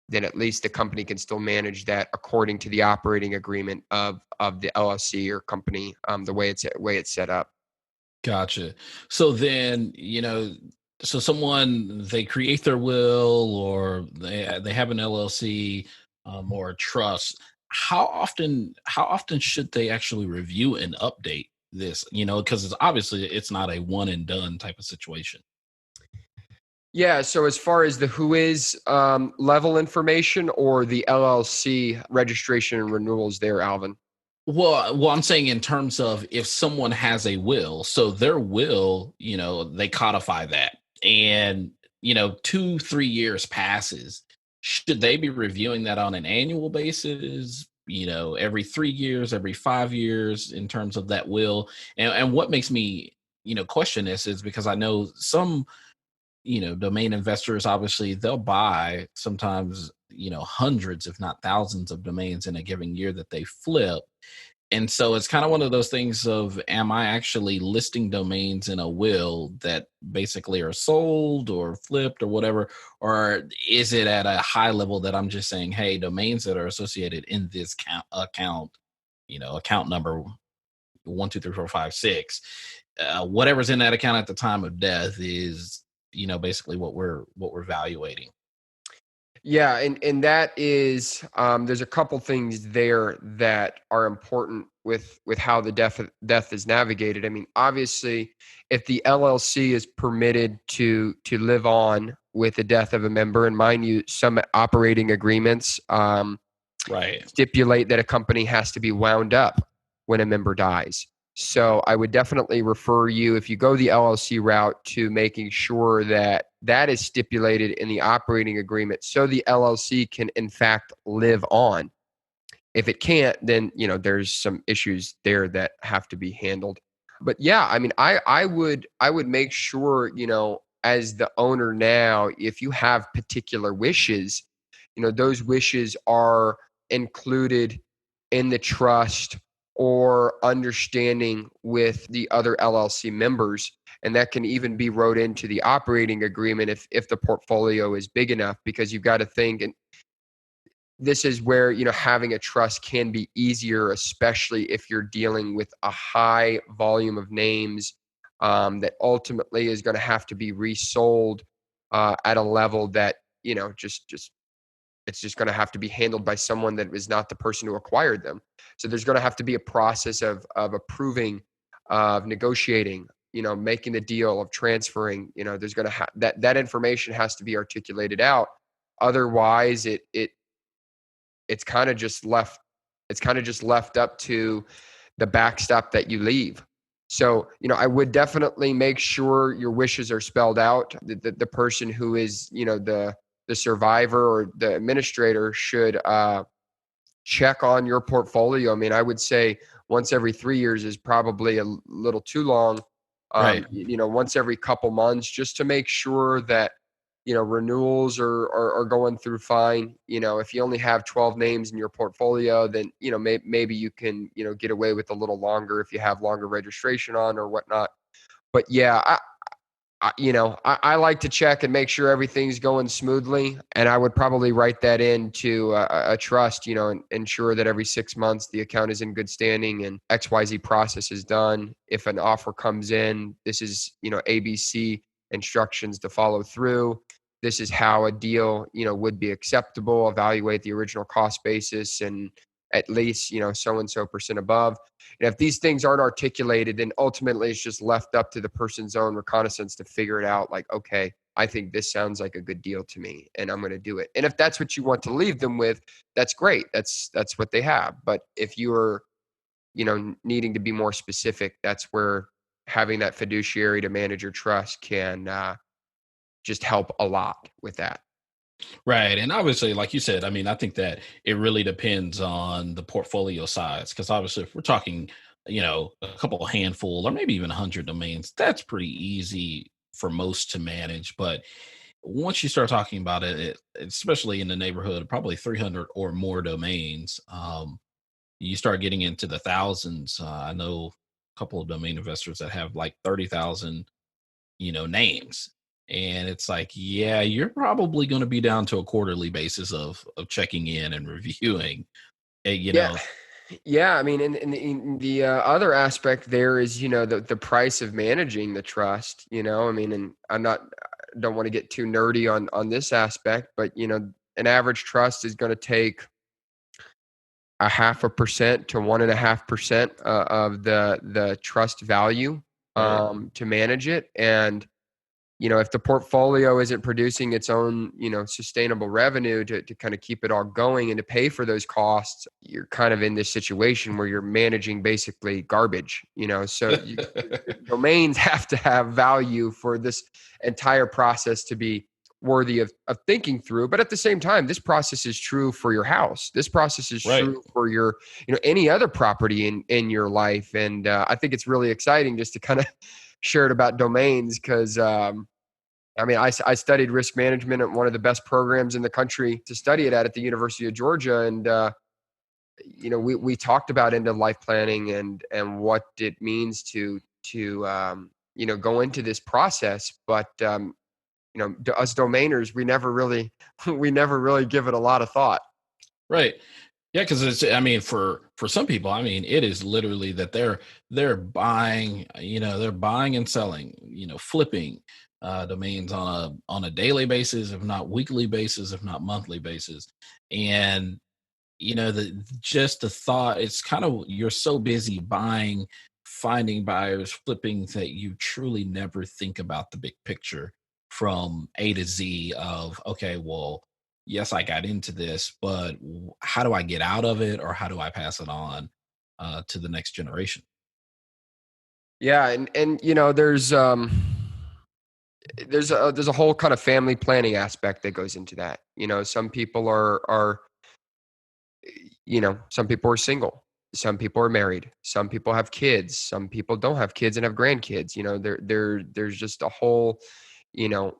then at least the company can still manage that according to the operating agreement of the LLC or company, the way it's set up. Gotcha. So then, so someone, they create their will, or they have an LLC, or a trust. How often should they actually review and update this? Because it's not a one and done type of situation. Yeah. So as far as the who is level information or the LLC registration and renewals there, Alvin. Well, I'm saying in terms of if someone has a will, so their will, they codify that, and 2-3 years passes. Should they be reviewing that on an annual basis? Every 3 years, every 5 years, in terms of that will. And what makes me, question this is because I know some, domain investors, obviously they'll buy sometimes, hundreds, if not thousands of domains in a given year that they flip. And so it's kind of one of those things of, am I actually listing domains in a will that basically are sold or flipped or whatever? Or is it at a high level that I'm just saying, hey, domains that are associated in this account, account number 1, 2, 3, 4, 5, 6, whatever's in that account at the time of death is, basically what we're evaluating. Yeah, and that is, there's a couple things there that are important with how the death is navigated. I mean, obviously, if the LLC is permitted to live on with the death of a member, and mind you, some operating agreements Right. stipulate that a company has to be wound up when a member dies. So I would definitely refer you, if you go the LLC route, to making sure that that is stipulated in the operating agreement so the LLC can in fact live on. If it can't, then there's some issues there that have to be handled. But yeah, I mean, I would make sure, as the owner now, if you have particular wishes, those wishes are included in the trust or understanding with the other LLC members. And that can even be wrote into the operating agreement if the portfolio is big enough, because you've got to think, and this is where, having a trust can be easier, especially if you're dealing with a high volume of names that ultimately is going to have to be resold at a level that, just it's just going to have to be handled by someone that is not the person who acquired them. So there's going to have to be a process of approving, of negotiating, making the deal, of transferring. There's going to that information has to be articulated out. Otherwise, it's kind of just left up to the backstop that you leave. So, I would definitely make sure your wishes are spelled out. The person who is, the survivor or the administrator should check on your portfolio. I mean, I would say once every 3 years is probably a little too long. Right. Once every couple months, just to make sure that, renewals are going through fine. If you only have 12 names in your portfolio, then, maybe you can, get away with a little longer if you have longer registration on or whatnot. But yeah, I like to check and make sure everything's going smoothly, and I would probably write that into a trust, and ensure that every 6 months the account is in good standing and XYZ process is done. If an offer comes in, this is, ABC instructions to follow through. This is how a deal, would be acceptable. Evaluate the original cost basis and at least, so and so percent above. And if these things aren't articulated, then ultimately it's just left up to the person's own reconnaissance to figure it out. Like, okay, I think this sounds like a good deal to me, and I'm going to do it. And if that's what you want to leave them with, that's great. That's what they have. But if you're, needing to be more specific, that's where having that fiduciary to manage your trust can just help a lot with that. Right. And obviously, like you said, I mean, I think that it really depends on the portfolio size. Because obviously, if we're talking, a couple handful or maybe even 100 domains, that's pretty easy for most to manage. But once you start talking about it, especially in the neighborhood of probably 300 or more domains, you start getting into the thousands. I know a couple of domain investors that have like 30,000 names. And it's like, yeah, you're probably going to be down to a quarterly basis of checking in and reviewing. You Yeah. know, Yeah, I mean, and the other aspect there is, the price of managing the trust. I mean, and don't want to get too nerdy on this aspect, but an average trust is going to take 0.5% to 1.5% of the trust value right, to manage it. And if the portfolio isn't producing its own, sustainable revenue to kind of keep it all going and to pay for those costs, you're kind of in this situation where you're managing basically garbage, so your domains have to have value for this entire process to be worthy of thinking through. But at the same time, this process is true for your house. This process is right, true for your, any other property in your life. And I think it's really exciting just to kind of share it about domains because, I mean, I studied risk management at one of the best programs in the country to study it at the University of Georgia, and we talked about end of life planning and what it means to go into this process. But us domainers, we never really we never really give it a lot of thought. right. Yeah, because I mean, for some people, I mean, it is literally that they're buying, they're buying and selling, flipping domains on a daily basis, if not weekly basis, if not monthly basis, and the just the thought, it's kind of, you're so busy buying, finding buyers, flipping, that you truly never think about the big picture from A to Z of, okay, well, yes, I got into this, but how do I get out of it, or how do I pass it on to the next generation? Yeah, and there's a whole kind of family planning aspect that goes into that. Some people are some people are single, some people are married, some people have kids, some people don't have kids and have grandkids. There's just a whole, you know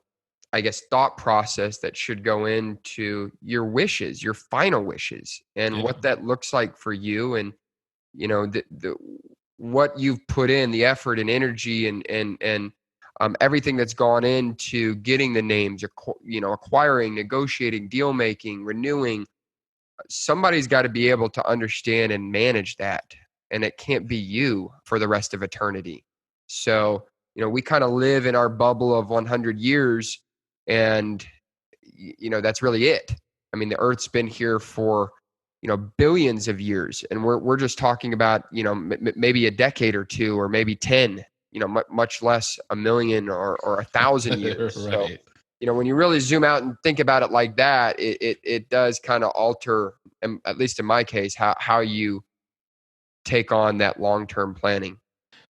I guess, thought process that should go into your wishes, your final wishes, and Yeah. what that looks like for you. And the what you've put in, the effort and energy and everything that's gone into getting the names, acquiring, negotiating, deal making, renewing. Somebody's got to be able to understand and manage that, and it can't be you for the rest of eternity. So, we kind of live in our bubble of 100 years, and that's really it. I mean, the Earth's been here for billions of years, and we're just talking about maybe a decade or two, or maybe 10. Much less a million or 1,000 years. So, Right. when you really zoom out and think about it like that, it does kind of alter, at least in my case, how you take on that long-term planning.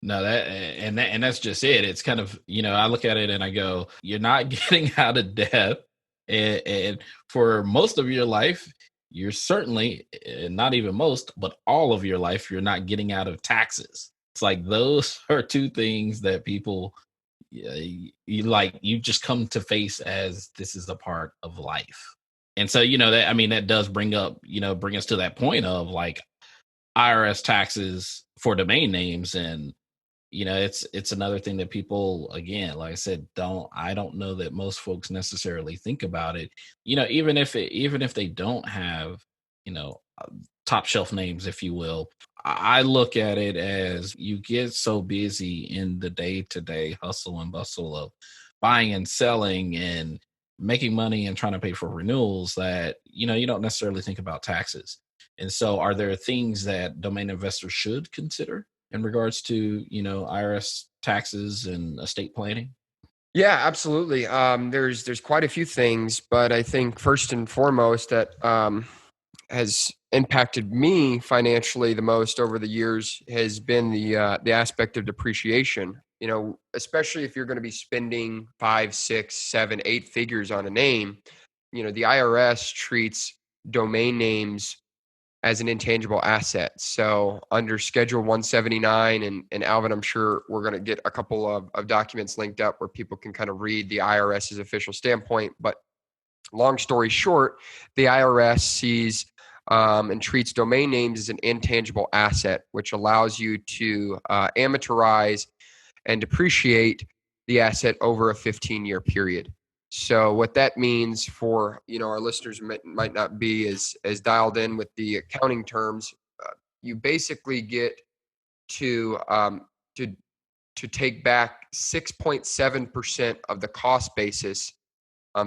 No, that's just it. It's kind of, I look at it and I go, you're not getting out of debt. And for most of your life, you're certainly, not even most, but all of your life, you're not getting out of taxes. It's like those are two things that people, you just come to face as this is a part of life. And so, that does bring us to that point of like IRS taxes for domain names. And it's another thing that people, again, like I said, I don't know that most folks necessarily think about it. Even if they don't have, top shelf names, if you will. I look at it as you get so busy in the day-to-day hustle and bustle of buying and selling and making money and trying to pay for renewals that, you don't necessarily think about taxes. And so are there things that domain investors should consider in regards to, IRS taxes and estate planning? Yeah, absolutely. There's quite a few things, but I think first and foremost that has impacted me financially the most over the years has been the aspect of depreciation. Especially if you're going to be spending 5, 6, 7, 8 figures on a name. The IRS treats domain names as an intangible asset. So under Schedule 179, and Alvin, I'm sure we're going to get a couple of documents linked up where people can kind of read the IRS's official standpoint. But long story short, the IRS sees and treats domain names as an intangible asset, which allows you to amortize and depreciate the asset over a 15-year period. So what that means for our listeners might not be as dialed in with the accounting terms. You basically get to to to take back 6.7% of the cost basis.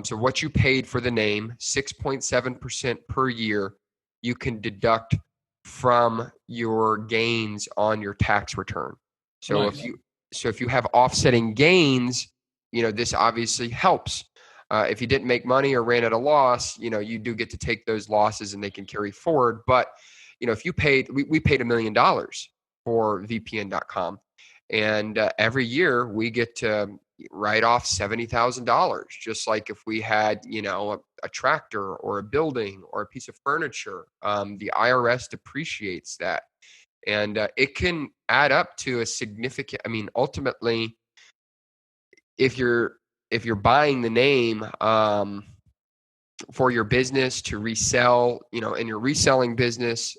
So what you paid for the name, 6.7% per year, you can deduct from your gains on your tax return. So Nice. if you have offsetting gains, this obviously helps. If you didn't make money or ran at a loss, you do get to take those losses and they can carry forward. But if you paid, we paid $1 million for VPN.com, and every year we get to write off $70,000, just like if we had, a tractor or a building or a piece of furniture. The IRS depreciates that, and it can add up to a significant. I mean, ultimately, if you're buying the name for your business to resell, in your reselling business,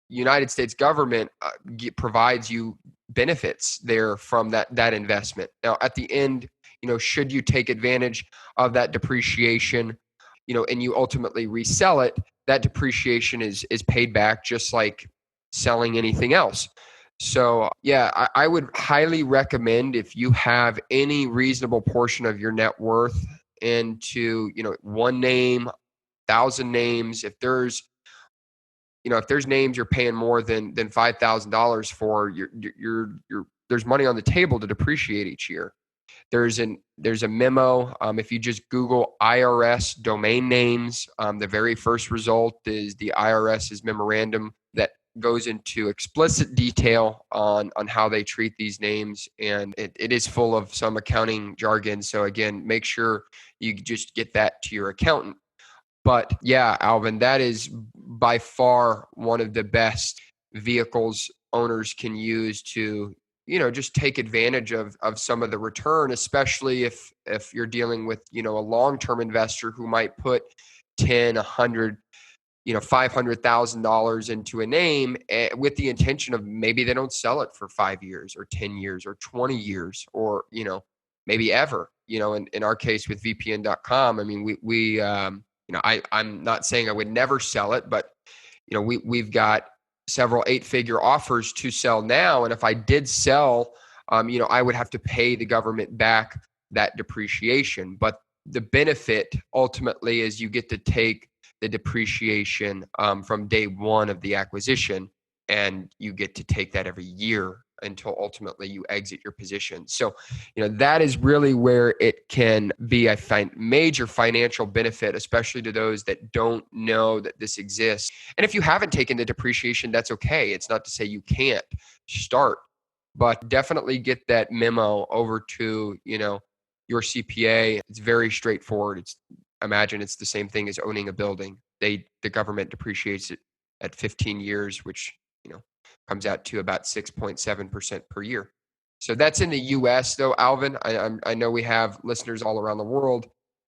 United States government provides you benefits there from that investment. Now, at the end, should you take advantage of that depreciation, and you ultimately resell it, that depreciation is paid back just like selling anything else. So, yeah, I would highly recommend, if you have any reasonable portion of your net worth into, one name, 1,000 names, if there's names you're paying more than $5,000 for, there's money on the table to depreciate each year. There's a memo. If you just Google IRS domain names, the very first result is the IRS's memorandum that goes into explicit detail on how they treat these names, and it is full of some accounting jargon. So again, make sure you just get that to your accountant. But yeah, Alvin, that is by far one of the best vehicles owners can use to, just take advantage of some of the return, especially if you're dealing with, a long-term investor who might put 10, 100, $500,000 into a name with the intention of maybe they don't sell it for 5 years or 10 years or 20 years or, maybe ever, in our case with VPN.com. I mean, I'm not saying I would never sell it, but, we've got several 8-figure offers to sell now. And if I did sell, I would have to pay the government back that depreciation. But the benefit ultimately is you get to take the depreciation from day one of the acquisition, and you get to take that every year until ultimately you exit your position. So, that is really where it can be, I find, major financial benefit, especially to those that don't know that this exists. And if you haven't taken the depreciation, that's okay. It's not to say you can't start, but definitely get that memo over to, your CPA. It's very straightforward. Imagine it's the same thing as owning a building. The government depreciates it at 15 years, which, comes out to about 6.7% per year. So that's in the US though, Alvin. I know we have listeners all around the world,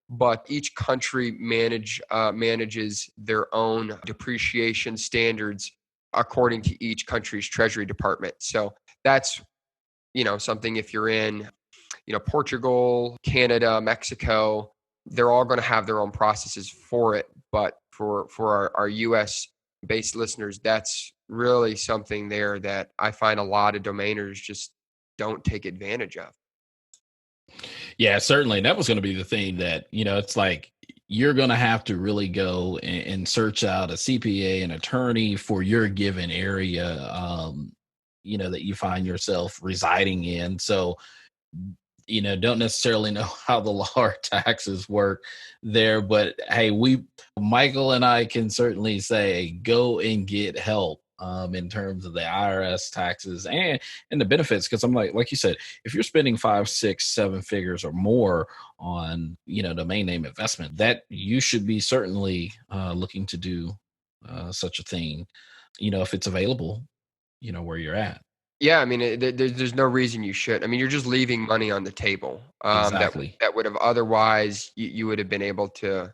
but each country manages their own depreciation standards according to each country's treasury department. So that's, something if you're in, Portugal, Canada, Mexico, they're all going to have their own processes for it. But for our US based listeners, that's really something there that I find a lot of domainers just don't take advantage of. Yeah, certainly. That was going to be the thing that, it's like you're going to have to really go and search out a CPA, an attorney for your given area, that you find yourself residing in. So, don't necessarily know how the law or taxes work there, but hey, Michael and I can certainly say go and get help in terms of the IRS taxes and the benefits. Cause I'm like you said, if you're spending 5, 6, 7 figures or more on, domain name investment, that you should be certainly looking to do such a thing, if it's available, where you're at. Yeah, I mean, there's no reason you should. I mean, you're just leaving money on the table Exactly. that would have otherwise you would have been able to,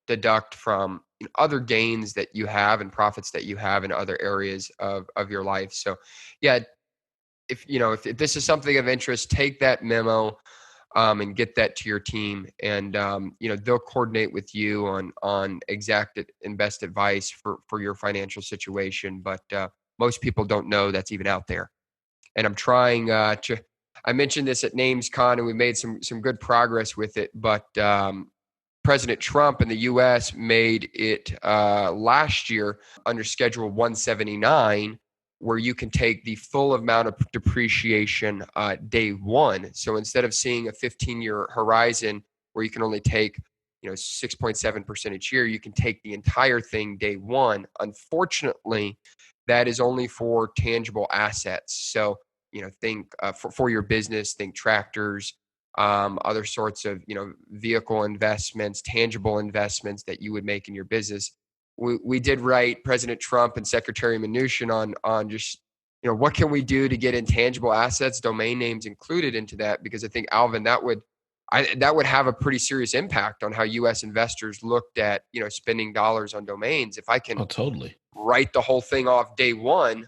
deduct from other gains that you have and profits that you have in other areas of your life. So, yeah, if this is something of interest, take that memo and get that to your team, and they'll coordinate with you on exact and best advice for your financial situation. But most people don't know that's even out there. And I'm trying to. I mentioned this at NamesCon, and we made some good progress with it. But President Trump in the U.S. made it last year under Schedule 179, where you can take the full amount of depreciation day one. So instead of seeing a 15-year horizon where you can only take 6.7% each year, you can take the entire thing day one. Unfortunately, that is only for tangible assets. So think for your business, think tractors, other sorts of vehicle investments, tangible investments that you would make in your business. We did write President Trump and Secretary Mnuchin on just what can we do to get intangible assets, domain names included into that, because I think, Alvin, that would have a pretty serious impact on how U.S. investors looked at spending dollars on domains. If I can Totally. write the whole thing off day one,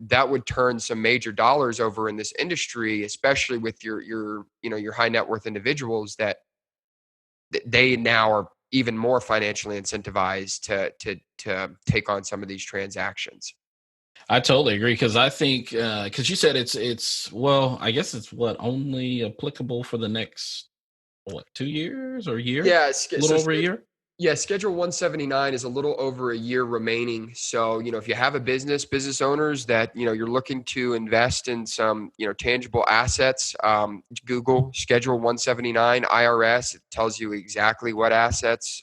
that would turn some major dollars over in this industry, especially with your high net worth individuals that they now are even more financially incentivized to take on some of these transactions. I totally agree, because I think because you said it's well, I guess it's only applicable for the next 2 years or a year, Yeah, a little over a year. Yeah, Schedule 179 is a little over a year remaining. So, if you have a business owners that, you're looking to invest in some, tangible assets, Google Schedule 179 IRS. It tells you exactly what assets,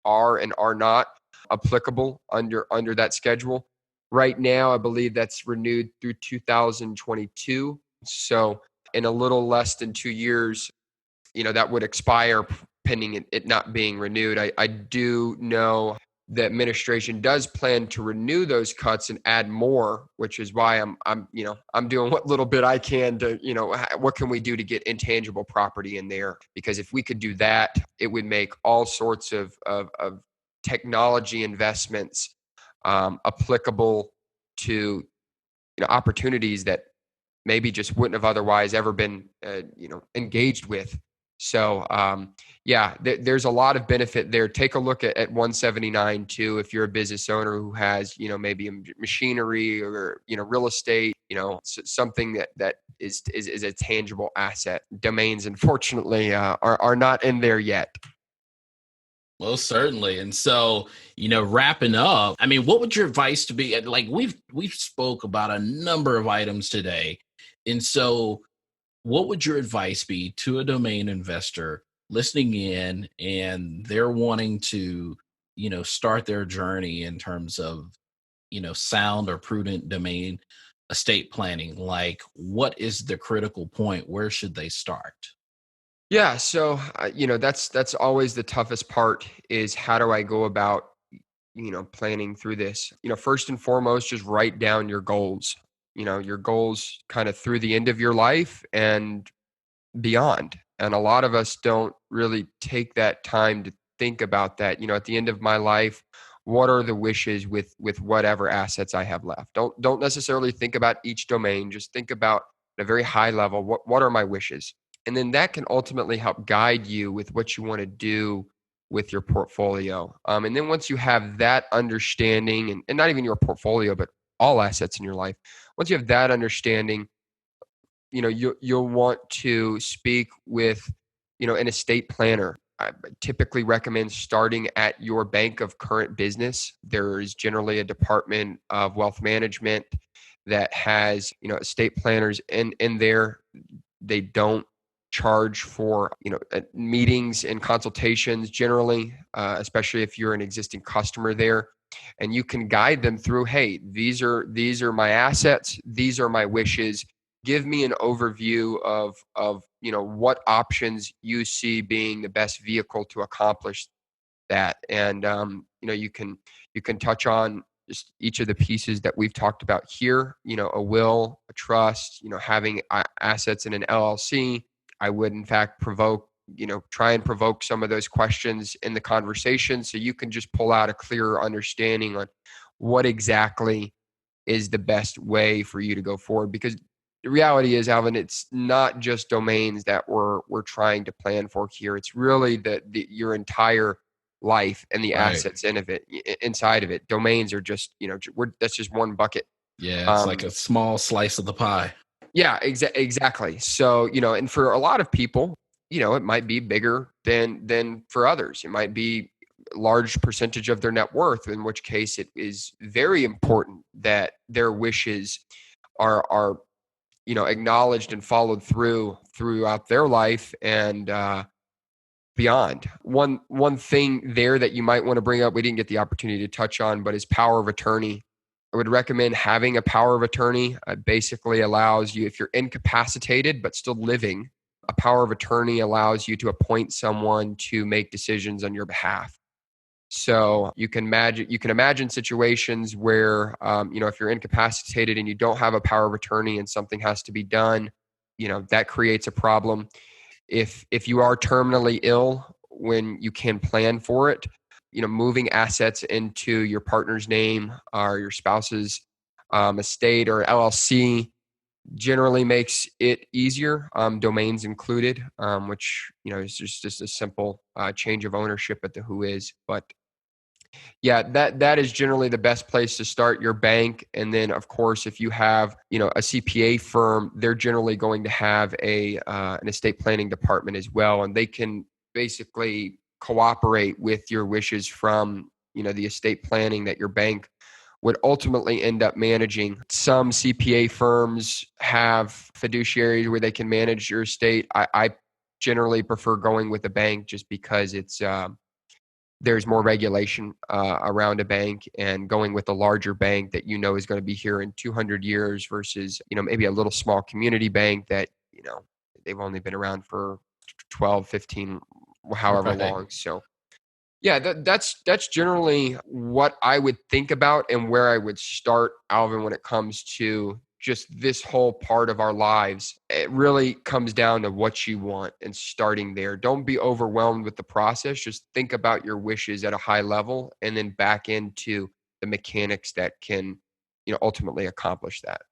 are and are not applicable under that schedule. Right now, I believe that's renewed through 2022. So, in a little less than 2 years, that would expire pending it not being renewed. I do know the administration does plan to renew those cuts and add more, which is why I'm doing what little bit I can to, what can we do to get intangible property in there? Because if we could do that, it would make all sorts of technology investments applicable to opportunities that maybe just wouldn't have otherwise ever been engaged with. So there's a lot of benefit there. Take a look at 179 too, if you're a business owner who has maybe machinery or real estate, something that is a tangible asset. Domains, unfortunately, are not in there yet. Well, certainly. And so, wrapping up, I mean, what would your advice to be? Like we've spoke about a number of items today. And so what would your advice be to a domain investor listening in and they're wanting to, start their journey in terms of, sound or prudent domain estate planning? Like, what is the critical point? Where should they start? Yeah, so that's always the toughest part is how do I go about planning through this? First and foremost, just write down your goals. Your goals kind of through the end of your life and beyond. And a lot of us don't really take that time to think about that. At the end of my life, what are the wishes with whatever assets I have left? Don't necessarily think about each domain. Just think about at a very high level, what are my wishes? And then that can ultimately help guide you with what you want to do with your portfolio. And then once you have that understanding, and not even your portfolio, but all assets in your life, once you have that understanding, you'll want to speak with an estate planner. I typically recommend starting at your bank of current business. There is generally a department of wealth management that has estate planners in there. They don't charge for meetings and consultations generally, especially if you're an existing customer there, and you can guide them through, hey, these are my assets, these are my wishes. Give me an overview of what options you see being the best vehicle to accomplish that. And you can touch on just each of the pieces that we've talked about here. A will, a trust, having assets in an LLC. I would in fact try and provoke some of those questions in the conversation so you can just pull out a clearer understanding on what exactly is the best way for you to go forward. Because the reality is, Alvin, it's not just domains that we're trying to plan for here. It's really your entire life and the Right. assets inside of it. Domains are just that's just one bucket. Yeah, it's like a small slice of the pie. Yeah, exactly. So and for a lot of people, it might be bigger than for others. It might be a large percentage of their net worth, in which case it is very important that their wishes are acknowledged and followed throughout their life and beyond. One thing there that you might want to bring up, we didn't get the opportunity to touch on, but is power of attorney. I would recommend having a power of attorney. Basically allows you, if you're incapacitated but still living, a power of attorney allows you to appoint someone to make decisions on your behalf. So you can imagine situations where, if you're incapacitated and you don't have a power of attorney and something has to be done, that creates a problem. If you are terminally ill, when you can plan for it, moving assets into your partner's name or your spouse's estate or LLC generally makes it easier, domains included, which is just a simple change of ownership at the who is. But yeah, that is generally the best place to start, your bank. And then of course, if you have a CPA firm, they're generally going to have an estate planning department as well, and they can basically cooperate with your wishes from the estate planning that your bank would ultimately end up managing. Some CPA firms have fiduciaries where they can manage your estate. I generally prefer going with a bank just because it's there's more regulation around a bank, and going with a larger bank that is going to be here in 200 years versus maybe a little small community bank that they've only been around for 12, 15, however Right. long. So yeah, that's generally what I would think about and where I would start, Alvin, when it comes to just this whole part of our lives. It really comes down to what you want and starting there. Don't be overwhelmed with the process. Just think about your wishes at a high level and then back into the mechanics that can, ultimately accomplish that.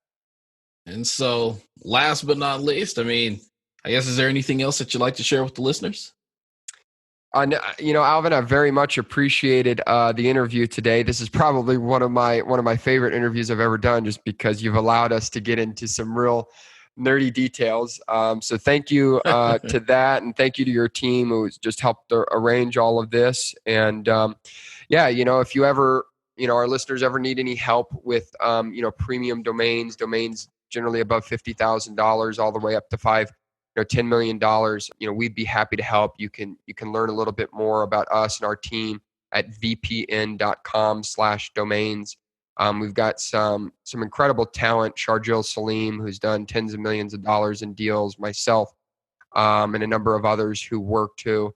And so last but not least, I guess, is there anything else that you'd like to share with the listeners? Alvin, I very much appreciated the interview today. This is probably one of my favorite interviews I've ever done, just because you've allowed us to get into some real nerdy details. So thank you to that, and thank you to your team who's just helped arrange all of this. And if you ever, our listeners ever need any help with, premium domains generally above $50,000 all the way up to $10 million, we'd be happy to help. You can learn a little bit more about us and our team at vpn.com/domains. We've got some incredible talent, Sharjil Salim, who's done tens of millions of dollars in deals, myself, and a number of others who work to,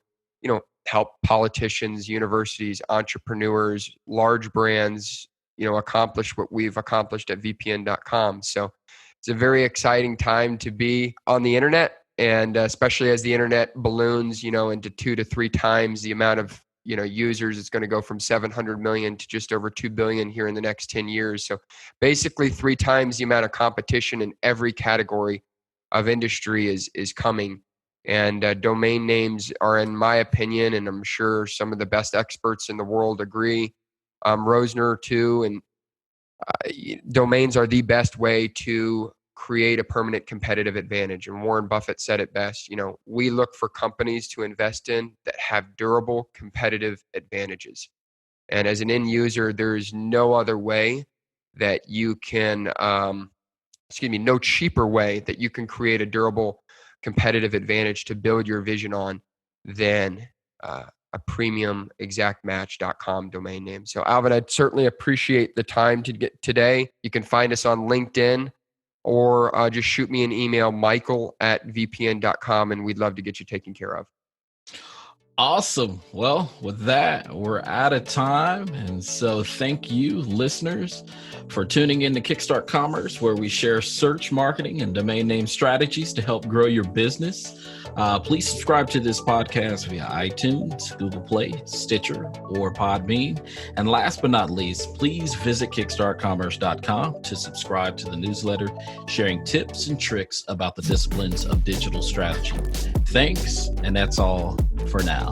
help politicians, universities, entrepreneurs, large brands, accomplish what we've accomplished at vpn.com. So it's a very exciting time to be on the internet. And especially as the internet balloons, into 2 to 3 times the amount of, users, it's going to go from 700 million to just over 2 billion here in the next 10 years. So basically 3 times the amount of competition in every category of industry is coming. And domain names are, in my opinion, and I'm sure some of the best experts in the world agree, Rosner too, and domains are the best way to create a permanent competitive advantage. And Warren Buffett said it best, we look for companies to invest in that have durable competitive advantages. And as an end user, there's no other way that you can, no cheaper way that you can create a durable competitive advantage to build your vision on than a premium exactmatch.com domain name. So Alvin, I'd certainly appreciate the time to get today. You can find us on LinkedIn, or just shoot me an email, michael@vpn.com, and we'd love to get you taken care of. Awesome. Well, with that, we're out of time. And so thank you, listeners, for tuning in to Kickstart Commerce, where we share search marketing and domain name strategies to help grow your business. Please subscribe to this podcast via iTunes, Google Play, Stitcher, or Podbean. And last but not least, please visit kickstartcommerce.com to subscribe to the newsletter, sharing tips and tricks about the disciplines of digital strategy. Thanks, and that's all for now.